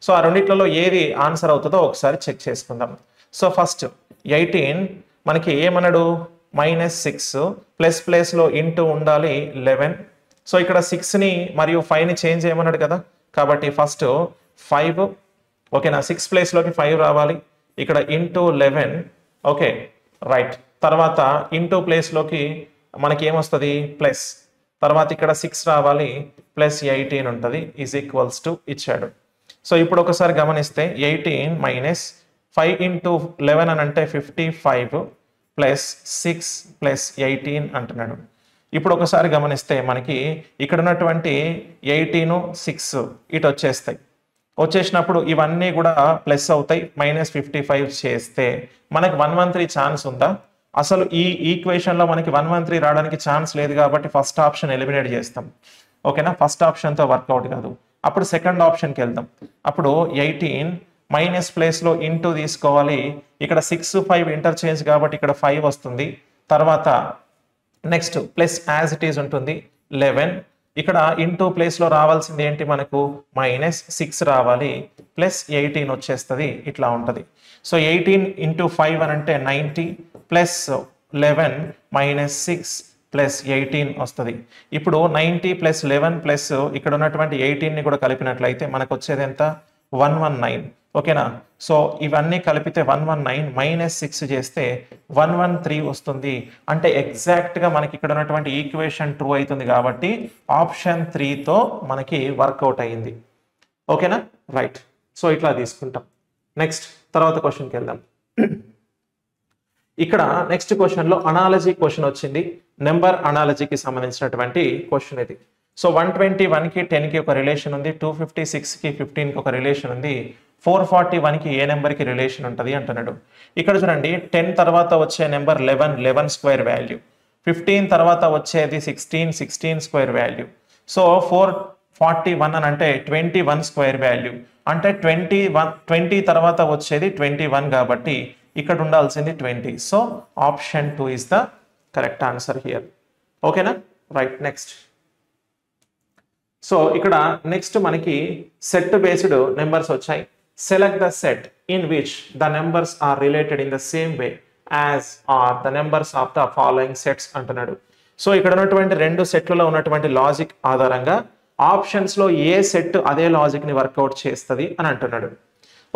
సో ఆ రెండిట్లలో ఏది ఆన్సర్ అవుతుందో ఒకసారి చెక్ చేసుకుందాం. సో ఫస్ట్ 18 మనకి ఏమన్నాడు? -6 ప్లస్ ప్లేస్లో ఇంటూ ఉండాలి 11. సో ఇక్కడ 6ని మరియు 5ని చేంజ్ చేయమన్నాడు కదా, కాబట్టి ఫస్ట్ 5, ఓకేనా, 6 ప్లేస్లోకి 5 రావాలి, ఇక్కడ ఇంటూ 11. Okay, right. తర్వాత ఇంటూ ప్లేస్లోకి మనకి ఏమొస్తుంది? ప్లస్, తర్వాత ఇక్కడ 6 రావాలి, ప్లస్ 18 ఉంటుంది, ఈజ్ ఈక్వల్స్ టు ఇచ్చాడు. సో ఇప్పుడు ఒకసారి గమనిస్తే 18 మైనస్ 5 ఇంటూ 11 అని అంటే 55 ప్లస్ 6 ప్లస్ 18 అంటున్నాడు. ఇప్పుడు ఒకసారి గమనిస్తే మనకి ఇక్కడ ఉన్నటువంటి 18 6 ఇటు వచ్చేస్తాయి. వచ్చేసినప్పుడు ఇవన్నీ కూడా ప్లస్ అవుతాయి. -55 చేస్తే మనకి 113 ఛాన్స్ ఉందా? అసలు ఈ ఈక్వేషన్లో మనకి 113 రావడానికి ఛాన్స్ లేదు కాబట్టి ఫస్ట్ ఆప్షన్ ఎలిమినేట్ చేస్తాం. ఓకేనా? ఫస్ట్ ఆప్షన్తో వర్కౌట్ కాదు. అప్పుడు సెకండ్ ఆప్షన్కి వెళ్దాం. అప్పుడు 18 మైనస్ ప్లేస్లో ఇంటూ తీసుకోవాలి, ఇక్కడ 6 5 ఇంటర్చేంజ్ కాబట్టి ఇక్కడ 5 వస్తుంది. తర్వాత next plus as it is ఉంటుంది 11. ఇక్కడ ఇంటూ ప్లేస్లో రావాల్సింది ఏంటి మనకు -6 రావాలి, ప్లస్ 18 వచ్చేస్తుంది, ఇట్లా ఉంటుంది. సో 18 ఇంటూ 5 అని అంటే 90 ప్లస్ 11 -6 ప్లస్ 18 వస్తుంది. ఇప్పుడు 90 ప్లస్ 11 ప్లస్ ఇక్కడ ఉన్నటువంటి 18ని కూడా కలిపినట్లయితే మనకు వచ్చేది ఎంత 119. ఓకేనా? సో ఇవన్నీ కలిపితే 119 -6 చేస్తే 113 వస్తుంది. అంటే ఎగ్జాక్ట్గా మనకి ఇక్కడ ఉన్నటువంటి ఈక్వేషన్ ట్రూ అవుతుంది కాబట్టి ఆప్షన్ 3తో మనకి వర్కౌట్ అయ్యింది. ఓకేనా? రైట్. సో ఇట్లా తీసుకుంటాం. నెక్స్ట్ తర్వాత క్వశ్చన్కి వెళ్దాం. ఇక్కడ నెక్స్ట్ క్వశ్చన్లో అనాలజీ క్వశ్చన్ వచ్చింది. నెంబర్ అనాలజీకి సంబంధించినటువంటి క్వశ్చన్ ఇది. సో 121కి 10కి ఒక రిలేషన్ ఉంది, 256కి 15కి ఒక రిలేషన్ ఉంది, 441కి ఏ నెంబర్కి రిలేషన్ ఉంటుంది అంటున్నాడు. ఇక్కడ చూడండి 10 తర్వాత వచ్చే నెంబర్ 11 స్క్వేర్ వాల్యూ, 15 తర్వాత వచ్చేది 16 స్క్వేర్ వాల్యూ. సో 441 అని అంటే 21 స్క్వేర్ వాల్యూ, అంటే 20 తర్వాత వచ్చేది 21 కాబట్టి ఇక్కడ ఉండాల్సింది 20. So option 2 is the correct answer here. ఓకేనా? రైట్. నెక్స్ట్. సో ఇక్కడ నెక్స్ట్ మనకి సెట్ బేస్డ్ నెంబర్స్ వచ్చాయి. Select the set in which the numbers are related in the same way as are the numbers of the following sets అంటున్నాడు. So ఇక్కడ ఉన్నటువంటి రెండు సెట్లలో ఉన్నటువంటి లాజిక్ ఆధారంగా ఆప్షన్స్ లో ఏ సెట్ అదే లాజిక్ ని వర్కౌట్ చేస్తుంది అని అంటున్నాడు.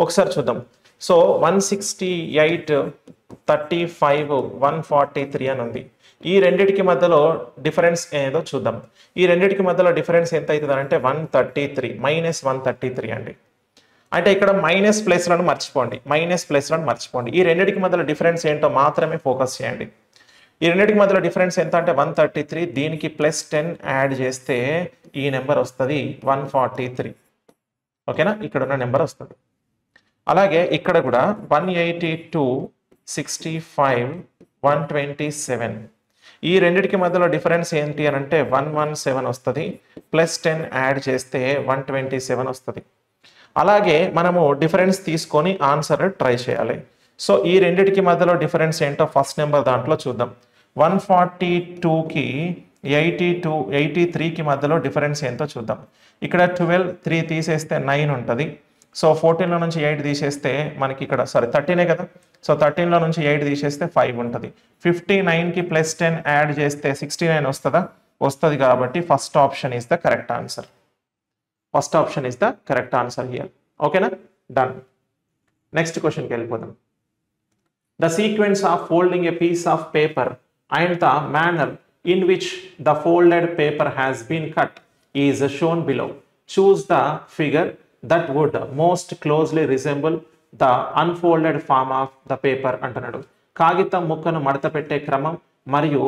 ఒకసారి చూద్దాం. సో 168, 35, 143 అని ఉంది. ఈ రెండిటికి మధ్యలో డిఫరెన్స్ ఏదో చూద్దాం. ఈ రెండిటికి మధ్యలో డిఫరెన్స్ ఎంత అవుతుంది అంటే 133 -133 అండి. అంటే ఇక్కడ మైనస్ ప్లేస్లను మర్చిపోండి. ఈ రెండిటికి మధ్యలో డిఫరెన్స్ ఏంటో మాత్రమే ఫోకస్ చేయండి. ఈ రెండిటికి మధ్యలో డిఫరెన్స్ ఎంత అంటే 133, దీనికి +10 యాడ్ చేస్తే ఈ నెంబర్ వస్తుంది 143. ఓకేనా? ఇక్కడ ఉన్న నెంబర్ వస్తుంది. అలాగే ఇక్కడ కూడా 182, 65, 127. ఈ రెండిటికి మధ్యలో డిఫరెన్స్ ఏంటి అని అంటే 117 వస్తుంది, +10 యాడ్ చేస్తే 127 వస్తుంది. అలాగే మనము డిఫరెన్స్ తీసుకొని ఆన్సర్ ట్రై చేయాలి. సో ఈ రెండిటికి మధ్యలో డిఫరెన్స్ ఏంటో ఫస్ట్ నెంబర్ దాంట్లో చూద్దాం. 142కి 83కి మధ్యలో డిఫరెన్స్ ఏంటో చూద్దాం. ఇక్కడ 12, 3 తీసేస్తే 9 ఉంటుంది. సో 14లో నుంచి 8 తీసేస్తే మనకి ఇక్కడ 13 కదా. సో 13లో నుంచి 8 తీసేస్తే 5 ఉంటుంది. 59కి +10 యాడ్ చేస్తే 69 వస్తుందా? వస్తుంది. కాబట్టి first option is the correct answer. First option is the correct answer here. ఓకేనా? డన్. నెక్స్ట్ క్వశ్చన్కి వెళ్ళిపోదాం. The sequence of folding a piece of paper and the manner in which the folded paper has been cut is shown below. Choose the figure that would most closely resemble the unfolded form of the paper అంటున్నాడు. కాగితం ముక్కను మడత పెట్టే క్రమం మరియు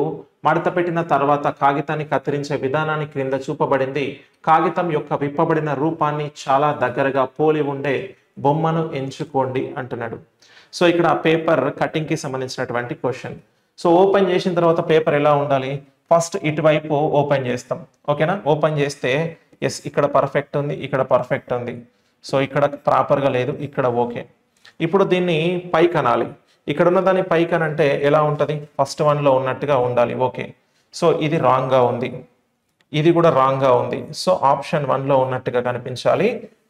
మడత పెట్టిన తర్వాత కాగితాన్ని కత్తిరించే విధానాన్ని క్రింద చూపబడింది. కాగితం యొక్క విప్పబడిన రూపాన్ని చాలా దగ్గరగా పోలి ఉండే బొమ్మను ఎంచుకోండి అంటున్నాడు. సో ఇక్కడ పేపర్ కటింగ్ కి సంబంధించినటువంటి క్వశ్చన్. సో ఓపెన్ చేసిన తర్వాత పేపర్ ఎలా ఉండాలి? ఫస్ట్ ఇటువైపు ఓపెన్ చేస్తాం. ఓకేనా? ఓపెన్ చేస్తే ఎస్, ఇక్కడ పర్ఫెక్ట్ ఉంది, ఇక్కడ పర్ఫెక్ట్ ఉంది. సో ఇక్కడ ప్రాపర్గా లేదు, ఇక్కడ ఓకే. ఇప్పుడు దీన్ని పైకి అనాలి. ఇక్కడ ఉన్న దాన్ని పైకి అనంటే ఎలా ఉంటుంది? ఫస్ట్ వన్లో ఉన్నట్టుగా ఉండాలి. ఓకే. సో ఇది రాంగ్గా ఉంది, ఇది కూడా రాంగ్గా ఉంది. సో ఆప్షన్ 1లో ఉన్నట్టుగా కనిపించాలి.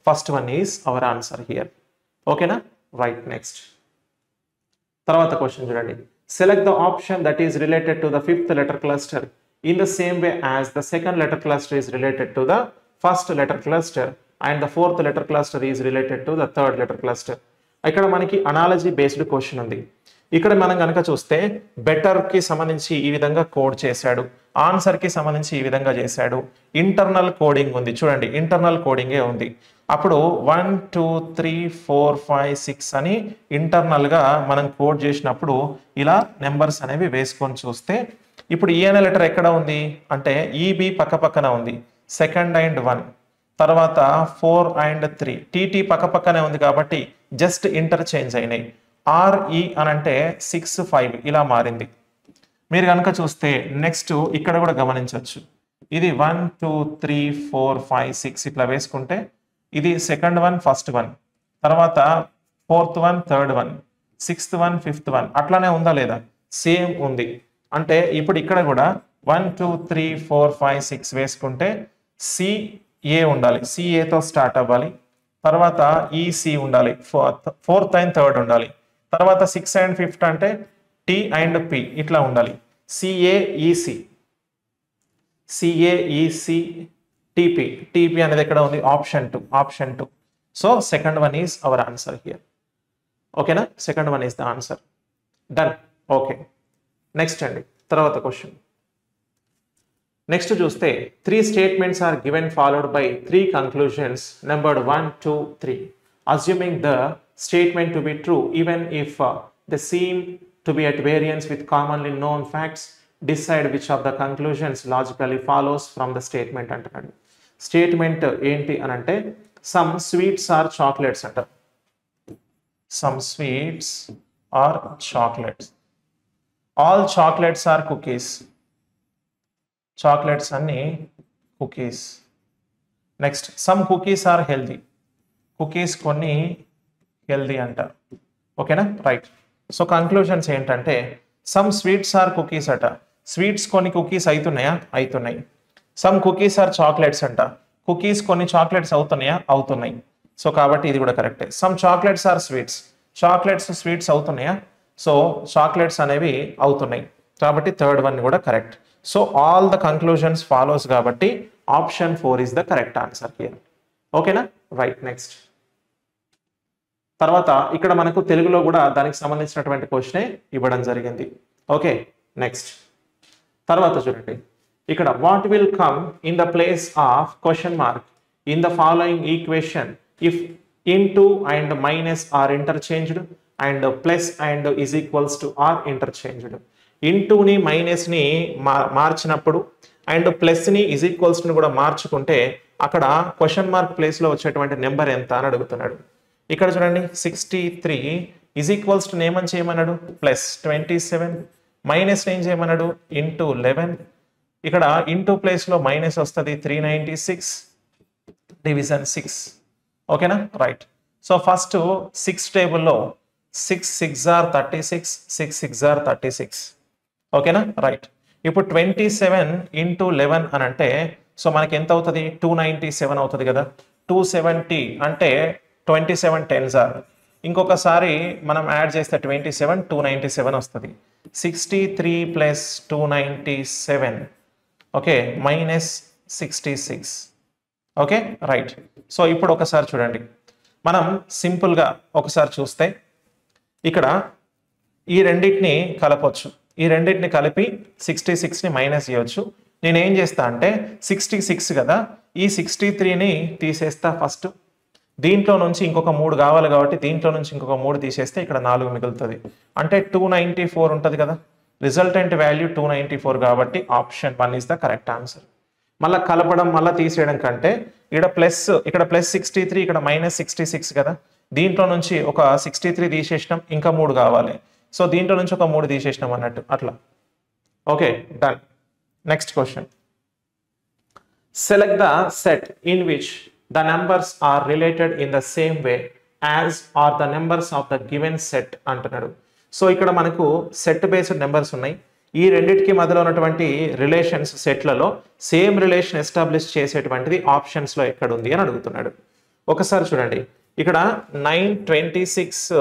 First one is our answer here. ఓకేనా? రైట్. నెక్స్ట్ తర్వాత క్వశ్చన్ చూడండి. Select the option that is related to the 5th letter cluster in the same way as the 2nd letter cluster is related to the 1st letter cluster and the 4th letter cluster is related to the 3rd letter cluster. ఇక్కడ మనకి analogy based question ఉంది. ఇక్కడ మనం కనుక చూస్తే better కి సంబంధించి ఈ విధంగా కోడ్ చేశాడు, ఆన్సర్ కి సంబంధించి ఈ విధంగా చేశాడు. ఇంటర్నల్ కోడింగ్ ఉంది చూడండి, ఇంటర్నల్ కోడింగే ఉంది. అప్పుడు 1 2 3 4 5 6 అని ఇంటర్నల్ గా మనం కోడ్ చేసినప్పుడు ఇలా నెంబర్స్ అనేవి వేసుకొని చూస్తే ఇప్పుడు ఈ అనే లెటర్ ఎక్కడ ఉంది అంటే ఈబి పక్క పక్కన ఉంది, 2nd and 1, తర్వాత 4 and 3, టీటీ పక్క పక్కనే ఉంది కాబట్టి జస్ట్ ఇంటర్చేంజ్ అయినాయి. ఆర్ఈ అని అంటే 6 5 ఇలా మారింది. మీరు కనుక చూస్తే నెక్స్ట్ ఇక్కడ కూడా గమనించవచ్చు. ఇది 1 2 3 4 5 6 ఇట్లా వేసుకుంటే ఇది 2nd one, 1st one, తర్వాత 4th one, 3rd one, 6th one, 5th one అట్లానే ఉందా లేదా? సేమ్ ఉంది. అంటే ఇప్పుడు ఇక్కడ కూడా 1 2 3 4 5 6 వేసుకుంటే సిఏ ఉండాలి, సిఏతో స్టార్ట్ అవ్వాలి, తర్వాత ఈసి ఉండాలి, ఫోర్త్ అండ్ థర్డ్ ఉండాలి, తర్వాత 6 అండ్ 5th అంటే టి అండ్ పి ఇట్లా ఉండాలి. సిఏఈసి సిఏఈసి టిపి, టిపి అనేది ఎక్కడ ఉంది? Option 2. So second one is our answer here. ఓకేనా? Second one is the answer. Done. Okay, next అండి, తర్వాత క్వశ్చన్. నెక్స్ట్ చూస్తే 3 statements are given followed by 3 conclusions numbered 1 2 3. Assuming the statement to be true even if they seem to be at variance with commonly known facts, decide which of the conclusions logically follows from the statement అంటున్నాడు. Statement ఏంటి అని అంటే some sweets are chocolates అంట. Some sweets are chocolates, all chocolates are cookies, chocolates అన్ని cookies. Next some cookies are healthy, cookies కొన్ని healthy అంట. ఓకేనా? Right. So conclusions ఏంటంటే సమ్ స్వీట్స్ ఆర్ కుకీస్ అట, స్వీట్స్ కొన్ని కుకీస్ అవుతున్నాయా? అవుతున్నాయి. సమ్ కుకీస్ ఆర్ చాక్లెట్స్ అంట, కుకీస్ కొన్ని చాక్లెట్స్ అవుతున్నాయా? అవుతున్నాయి. సో కాబట్టి ఇది కూడా కరెక్టే. Some chocolates are sweets, chocolates sweets అవుతున్నాయా? సో చాక్లెట్స్ అనేవి అవుతున్నాయి, కాబట్టి థర్డ్ వన్ కూడా correct. So all the conclusions follows కాబట్టి option 4 is the correct answer here. ఓకేనా? రైట్. నెక్స్ట్ తర్వాత ఇక్కడ మనకు తెలుగులో కూడా దానికి సంబంధించినటువంటి క్వశ్చనే ఇవ్వడం జరిగింది. ఓకే, నెక్స్ట్ తర్వాత చూడండి, ఇక్కడ what will come in the place of question mark in the following equation if into and minus are interchanged and plus and is equals to are interchanged. ఇంటూని మైనస్ని మార్చినప్పుడు అండ్ ప్లస్ని ఈజ్ ఈక్వల్స్ని కూడా మార్చుకుంటే అక్కడ question mark ప్లేస్లో వచ్చేటువంటి number ఎంత అని అడుగుతున్నాడు. ఇక్కడ చూడండి 63 ఈజ్ ఈక్వల్స్ టు ఏమని చేయమన్నాడు? ప్లస్ 27, మైనస్ ఏం చేయమన్నాడు? ఇంటూ 11. ఇక్కడ ఇంటూ ప్లేస్లో మైనస్ వస్తుంది 396 డివిజన్ 6. ఓకేనా? రైట్. సో ఫస్ట్ 6 టేబుల్లో 6 6 ఆర్ 36, 6 6 ఆర్ 36. ఓకేనా? రైట్. ఇప్పుడు 27 ఇంటూ 11 అని అంటే సో మనకి ఎంత అవుతుంది? 297 అవుతుంది కదా. 270 అంటే 27 10s ఆర్, ఇంకొకసారి మనం యాడ్ చేస్తే 27 297 వస్తుంది. 63 plus 297 okay minus 66. Okay, right. So ఇప్పుడు ఒకసారి చూడండి, మనం సింపుల్గా ఒకసారి చూస్తే ఇక్కడ ఈ రెండింటిని కలపొచ్చు, ఈ రెండింటిని కలిపి 66ని మైనస్ చేయవచ్చు. నేనేం చేస్తా అంటే 66 కదా, ఈ 63ని తీసేస్తా ఫస్ట్. దీంట్లో నుంచి ఇంకొక 3 కావాలి కాబట్టి దీంట్లో నుంచి ఇంకొక 3 తీసేస్తే ఇక్కడ 4 మిగులుతుంది. అంటే 294 ఉంటుంది కదా. రిజల్టెంట్ వాల్యూ 294 కాబట్టి option 1 is the correct answer. మళ్ళీ కలపడం మళ్ళీ తీసేయడం కంటే ఇక్కడ ప్లస్ 63 ఇక్కడ మైనస్ 66 కదా, దీంట్లో నుంచి ఒక 63 తీసేసినాం, ఇంకా 3 కావాలి. సో దీంట్లో నుంచి ఒక 3 తీసేసినాం అన్నట్టు అట్లా. Okay, done. Next question. Select the set in which the numbers are related in the same way as are the numbers of the given set అంటున్నాడు. సో ఇక్కడ మనకు సెట్ బేస్డ్ నెంబర్స్ ఉన్నాయి. ఈ రెండింటికి మధ్యలో ఉన్నటువంటి రిలేషన్స్ సెట్లలో సేమ్ రిలేషన్ ఎస్టాబ్లిష్ చేసేటువంటిది ఆప్షన్స్లో ఎక్కడ ఉంది అని అడుగుతున్నాడు. ఒకసారి చూడండి, ఇక్కడ 9 26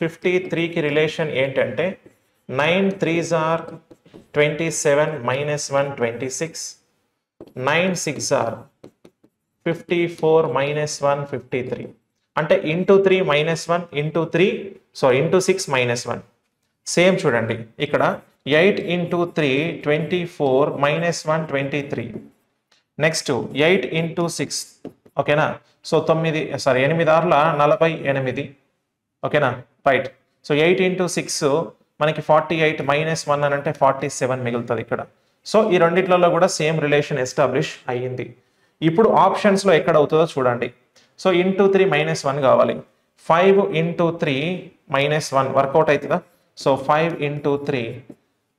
53కి రిలేషన్ ఏంటంటే 9 3s are 27 minus 1 26, 9 6s are 54 minus 1 53. అంటే into 3 minus 1 into 3 so into 6 minus 1. Same చూడండి ఇక్కడ 8 ఇంటూ 3 24 మైనస్ 1 23. నెక్స్ట్ 8 ఇంటూ 6 ఓకేనా. సో 8 ఆర్ల 48. ఓకేనా, రైట్. సో 8 ఇంటూ 6 మనకి 48 మైనస్ 1 అని అంటే 47 మిగులుతుంది ఇక్కడ. సో ఈ రెండిట్లలో కూడా సేమ్ రిలేషన్ ఎస్టాబ్లిష్ అయ్యింది. ఇప్పుడు ఆప్షన్స్లో ఎక్కడ అవుతుందో చూడండి. సో ఇంటూ 3 మైనస్ 1 కావాలి. 5 ఇంటూ 3 మైనస్ 1 వర్కౌట్ అవుతుందా? So 5 into 3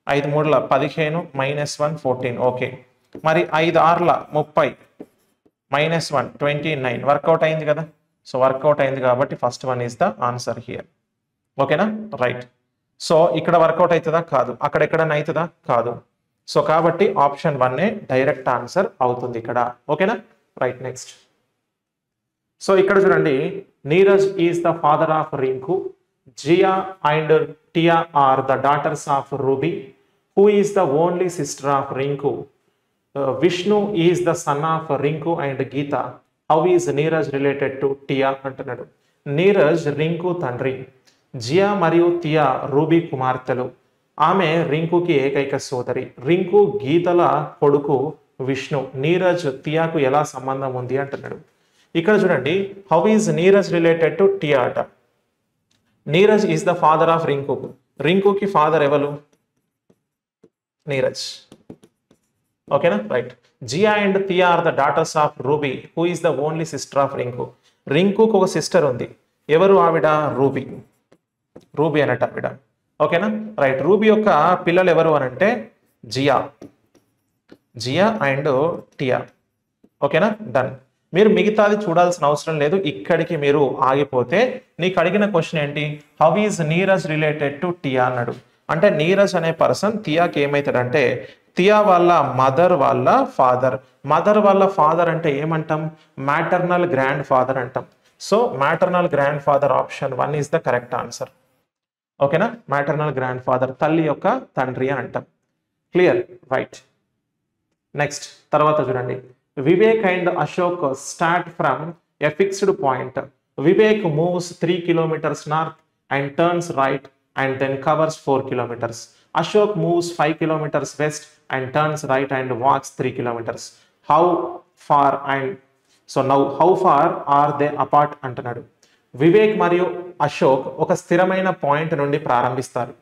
5 3ల 15 minus 1 14. ఓకే, మరి 5 6ల 30 మైనస్ 1 29 వర్కౌట్ అయింది కదా. సో వర్కౌట్ అయింది కాబట్టి first one is the answer here. ఓకేనా, రైట్. సో ఇక్కడ వర్కౌట్ అవుతుందా కాదు, అక్కడ ఎక్కడైనా అవుతుందా కాదు. సో కాబట్టి ఆప్షన్ 1 డైరెక్ట్ ఆన్సర్ అవుతుంది ఇక్కడ. ఓకేనా, రైట్. నెక్స్ట్. సో ఇక్కడ చూడండి, Neeraj is the father of Rinku, Jiya and Tia are the daughters of Ruby, who is the only sister of Rinku, Vishnu is the son of Rinku and Geeta, how is Neeraj related to Tia అంటున్నాడు. నీరజ్ రింకు తండ్రి, జియా మరియు తియా ruby కుమార్తెలు, ఆమె రింకుకి ఏకైక సోదరి, రింకు గీతల కొడుకు విష్ణు, నీరజ్ తియాకు ఎలా సంబంధం ఉంది అంటున్నాడు. ఇక్కడ చూడండి, how is Neeraj related to Tia అట. Neeraj is the father of Rinku, రింకుకి ఫాదర్ ఎవరు? నీరజ్. ఓకేనా, right. Jiya and Tia are the daughters of Ruby, who is the only sister of Rinku. రింకుకు ఒక సిస్టర్ ఉంది, ఎవరు ఆవిడ? రూబీ. రూబీ అనట ఆవిడ. ఓకేనా, రైట్. రూబీ యొక్క పిల్లలు ఎవరు అని అంటే జియా, జియా అండ్ టియా. ఓకేనా, డన్. మీరు మిగతాది చూడాల్సిన అవసరం లేదు, ఇక్కడికి మీరు ఆగిపోతే నీకు అడిగిన క్వశ్చన్ ఏంటి? How is Neeraj related to Tia అన్నాడు. అంటే నీరజ్ అనే పర్సన్ తియాకి ఏమవుతాడంటే, తియా వాళ్ళ మదర్ వాళ్ళ ఫాదర్. మదర్ వాళ్ళ ఫాదర్ అంటే ఏమంటాం? మ్యాటర్నల్ గ్రాండ్ ఫాదర్ అంటాం. So maternal grand father option 1 is the correct answer. ఓకేనా, మ్యాటర్నల్ గ్రాండ్ ఫాదర్, తల్లి యొక్క తండ్రి అని అంటాం. Clear, right. నెక్స్ట్, తర్వాత చూడండి, Vivek and Ashok start from a fixed point. Vivek moves 3 kilometers north and turns right and then covers 4 kilometers. Ashok moves 5 kilometers west and turns right and walks 3 kilometers. How far are they apart అంటున్నాడు. వివేక్ మరియు అశోక్ ఒక స్థిరమైన point నుండి ప్రారంభిస్తారు.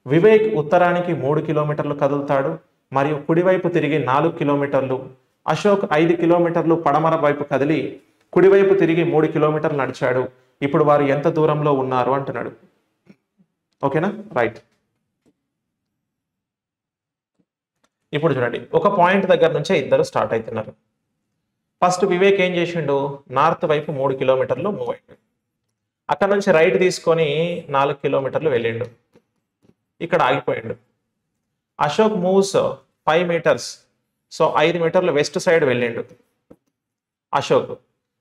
వివేక్ ఉత్తరానికి 3 కిలోమీటర్లు కదులుతాడు మరియు కుడివైపు తిరిగి 4 కిలోమీటర్లు. అశోక్ 5 కిలోమీటర్లు పడమర వైపు కదిలి కుడివైపు తిరిగి 3 కిలోమీటర్లు నడిచాడు. ఇప్పుడు వారు ఎంత దూరంలో ఉన్నారు అంటున్నాడు. ఓకేనా, రైట్. ఇప్పుడు చూడండి, ఒక పాయింట్ దగ్గర నుంచే ఇద్దరు స్టార్ట్ అవుతున్నారు. ఫస్ట్ వివేక్ ఏం చేసిండు? నార్త్ వైపు 3 కిలోమీటర్లు మూవ్ అయ్యిండు. అక్కడ నుంచి రైట్ తీసుకొని 4 కిలోమీటర్లు వెళ్ళిండు, ఇక్కడ ఆగిపోయిండు. అశోక్ మూవ్స్ 5 meters, సో 5 మీటర్లు వెస్ట్ సైడ్ వెళ్ళిండు అశోక్.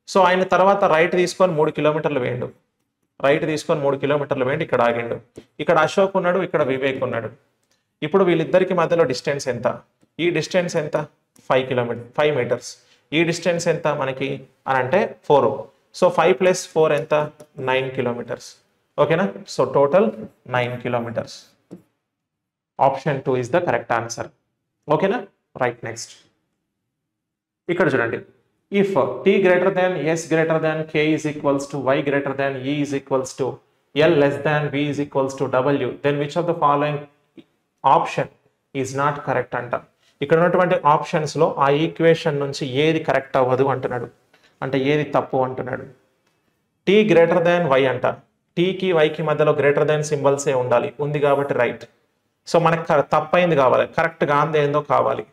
సో ఆయన తర్వాత రైట్ తీసుకొని 3 కిలోమీటర్లు వేయండు, రైట్ తీసుకొని 3 కిలోమీటర్లు వేయండి, ఇక్కడ ఆగిండు. ఇక్కడ అశోక్ ఉన్నాడు, ఇక్కడ వివేక్ ఉన్నాడు. ఇప్పుడు వీళ్ళిద్దరికి మధ్యలో డిస్టెన్స్ ఎంత? ఈ డిస్టెన్స్ ఎంత? 5 meters. ఈ డిస్టెన్స్ ఎంత మనకి అని అంటే 4. సో 5 + 4 ఎంత? 9 kilometers. ఓకేనా, so total 9 kilometers. Option 2 is the correct answer. ఓకేనా, రైట్. నెక్స్ట్, ఇక్కడ చూడండి, if t greater than s greater than k is equals to y greater than e is equals to l less than v is equals to w, then which of the following option is not correct అంట. ఇక్కడ ఉన్నటువంటి options లో ఆ equation నుంచి ఏది correct అవ్వదు అంటున్నాడు, అంటే ఏది తప్పు అంటున్నాడు. t greater than y అంట. t కి y కి మధ్యలో గ్రేటర్ దాన్ సింబల్సే ఉండాలి, ఉంది కాబట్టి రైట్. సో మనకు తప్పైంది కావాలి, కరెక్ట్ గాంది ఏందో కావాలి.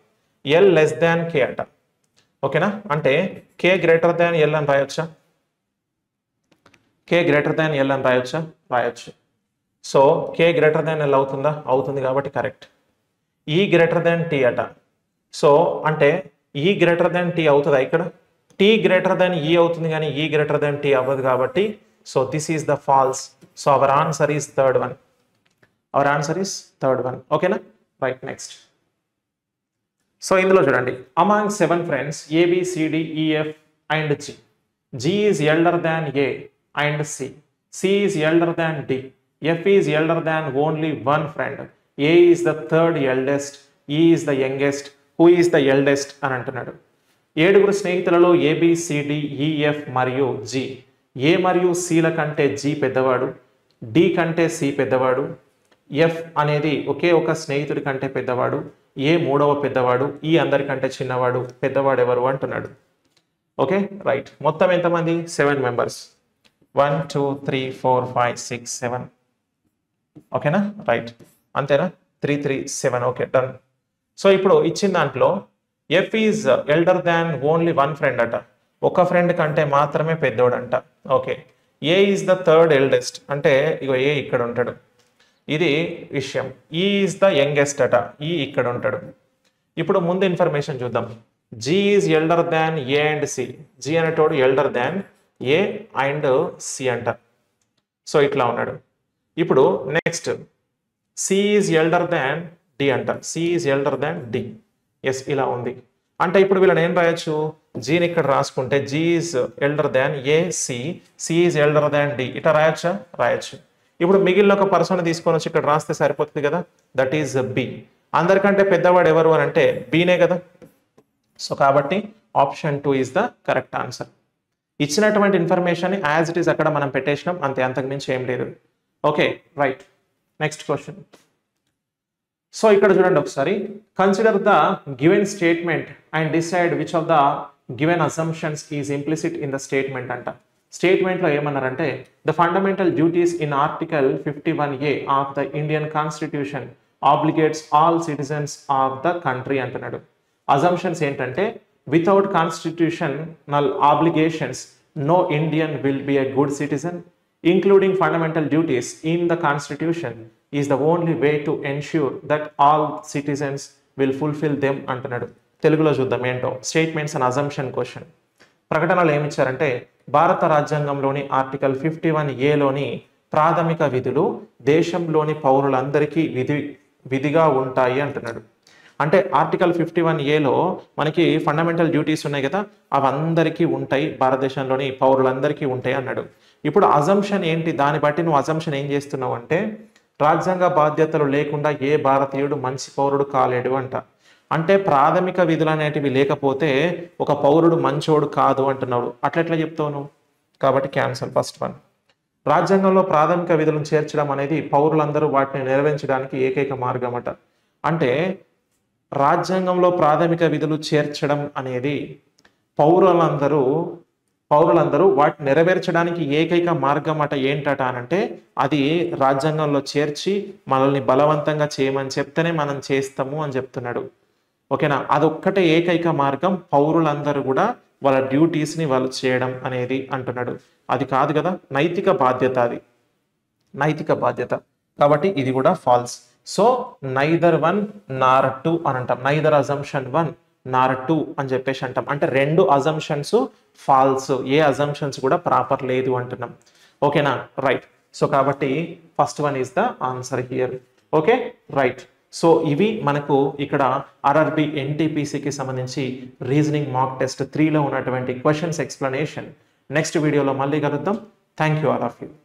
l less than k అంట. ఓకేనా, అంటే k greater than l అని రాయొచ్చా? k greater than l అని రాయొచ్చా? రాయొచ్చు. So k greater than l అవుతుందా? అవుతుంది కాబట్టి correct. e greater than t అట. సో అంటే e greater than t అవుతుందా? ఇక్కడ t greater than e అవుతుంది కానీ e greater than t అవ్వదు కాబట్టి so this is the false. So our answer is third one. Our answer is third one. ఓకేనా, right. Next, so ఇందులో చూడండి, among 7 friends ABCDEF and G is elder than A and C is elder than D, F is elder than only one friend, A is the third eldest, E is the youngest, who is the eldest అని అంటున్నాడు. 7 స్నేహితులలో ABCDEF మరియు G, A మరియు Cల కంటే G పెద్దవాడు, D కంటే C పెద్దవాడు, F అనేది ఒకే ఒక స్నేహితుడి కంటే పెద్దవాడు, ఏ మూడవ పెద్దవాడు, ఈ అందరికంటే చిన్నవాడు, పెద్దవాడు ఎవరు అంటున్నాడు. Okay, right. మొత్తం ఎంతమంది? 7 members. 1 2 3 4 5 6 7. ఓకేనా, రైట్. అంతేనా? 3 3 7. Okay, done. సో ఇప్పుడు ఇచ్చిన దాంట్లో F is elder than only one friend అట, ఒక ఫ్రెండ్ కంటే మాత్రమే పెద్దోడంట. Okay, A is the third eldest అంటే ఇగో ఏ ఇక్కడ ఉంటాడు. ఇది విషయం. ఈ ఈజ్ ద యంగెస్ట్ అట, ఈ ఇక్కడ ఉంటాడు. ఇప్పుడు ముందు ఇన్ఫర్మేషన్ చూద్దాం. G is elder than A and C. G అనేటోడు elder than A and C అంట. సో ఇట్లా ఉన్నాడు. ఇప్పుడు next C is elder than D అంట. C is elder than D. Yes, ఇలా ఉంది. అంటే ఇప్పుడు వీళ్ళని ఏం రాయొచ్చు, జీని ఇక్కడ రాసుకుంటే G is elder than A C, C is elder than D, ఇట్లా రాయొచ్చా? రాయొచ్చు. ఇప్పుడు మిగిలిన ఒక పర్సన్ తీసుకొని వచ్చి ఇక్కడ రాస్తే సరిపోతుంది కదా, దట్ ఈజ్ బి. అందరికంటే పెద్దవాడు ఎవరు అని అంటే బీనే కదా. సో కాబట్టి option 2 is the correct answer. ఇచ్చినటువంటి ఇన్ఫర్మేషన్ యాజ్ ఇట్ ఈస్ అక్కడ మనం పెట్టేసినాం, అంతే, అంతకుమించి ఏం లేదు. Okay, right. Next question. So ఇక్కడ చూడండి ఒకసారి. Consider the given statement and decide which of the given assumptions is implicit in the statement అంట. స్టేట్మెంట్లో ఏమన్నారంటే the fundamental duties in article 51A of the Indian constitution obligates all citizens of the country అంటున్నాడు. Assumptions ఏంటంటే without constitutional obligations no Indian will be a good citizen, including fundamental duties in the constitution is the only way to ensure that all citizens will fulfil them అంటున్నాడు. తెలుగులో చూద్దాం ఏంటో. Statements and assumption question. ప్రకటనలు ఏమిచ్చారంటే భారత రాజ్యాంగంలోని article 51Aలోని ప్రాథమిక విధులు దేశంలోని పౌరులందరికీ విధిగా ఉంటాయి అంటున్నాడు. అంటే ఆర్టికల్ 51Aలో మనకి ఫండమెంటల్ డ్యూటీస్ ఉన్నాయి కదా, అవి అందరికీ ఉంటాయి, భారతదేశంలోని పౌరులందరికీ ఉంటాయి అన్నాడు. ఇప్పుడు అజంప్షన్ ఏంటి, దాన్ని బట్టి నువ్వు అజంప్షన్ ఏం చేస్తున్నావు అంటే రాజ్యాంగ బాధ్యతలు లేకుండా ఏ భారతీయుడు మంచి పౌరుడు కాలేడు అంట. అంటే ప్రాథమిక విధులు అనేటివి లేకపోతే ఒక పౌరుడు మంచోడు కాదు అంటున్నాడు. అట్లెట్లా చెప్తావు నువ్వు? కాబట్టి క్యాన్సల్ ఫస్ట్ వన్. రాజ్యాంగంలో ప్రాథమిక విధులను చేర్చడం అనేది పౌరులందరూ వాటిని నెరవేర్చడానికి ఏకైక మార్గం అట. అంటే రాజ్యాంగంలో ప్రాథమిక విధులు చేర్చడం అనేది పౌరులందరూ వాటిని నెరవేర్చడానికి ఏకైక మార్గం అట. ఏంటట అనంటే అది రాజ్యాంగంలో చేర్చి మనల్ని బలవంతంగా చేయమని చెప్తేనే మనం చేస్తాము అని చెప్తున్నాడు. ఓకేనా? అదొక్కటే ఏకైక మార్గం, పౌరులందరూ కూడా వాళ్ళ డ్యూటీస్ని వాళ్ళు చేయడం అనేది అంటున్నాడు. అది కాదు కదా, నైతిక బాధ్యత, అది నైతిక బాధ్యత. కాబట్టి ఇది కూడా ఫాల్స్. సో నైదర్ 1 నార్ 2 అని అంటాం. నైదర్ అజంప్షన్ 1 నార్ 2 అని చెప్పేసి అంటాం. అంటే రెండు అజంప్షన్స్ ఫాల్స్, ఏ అజంప్షన్స్ కూడా ప్రాపర్ లేదు అంటున్నాం. ఓకేనా? రైట్. సో కాబట్టి first one is the answer here. Okay, right. So ఇవి మనకు ఇక్కడ RRB NTPCకి సంబంధించి రీజనింగ్ మాక్ టెస్ట్ 3లో ఉన్నటువంటి క్వశ్చన్స్ ఎక్స్ప్లెనేషన్. నెక్స్ట్ వీడియోలో మళ్ళీ కలుద్దాం. Thank you all of you.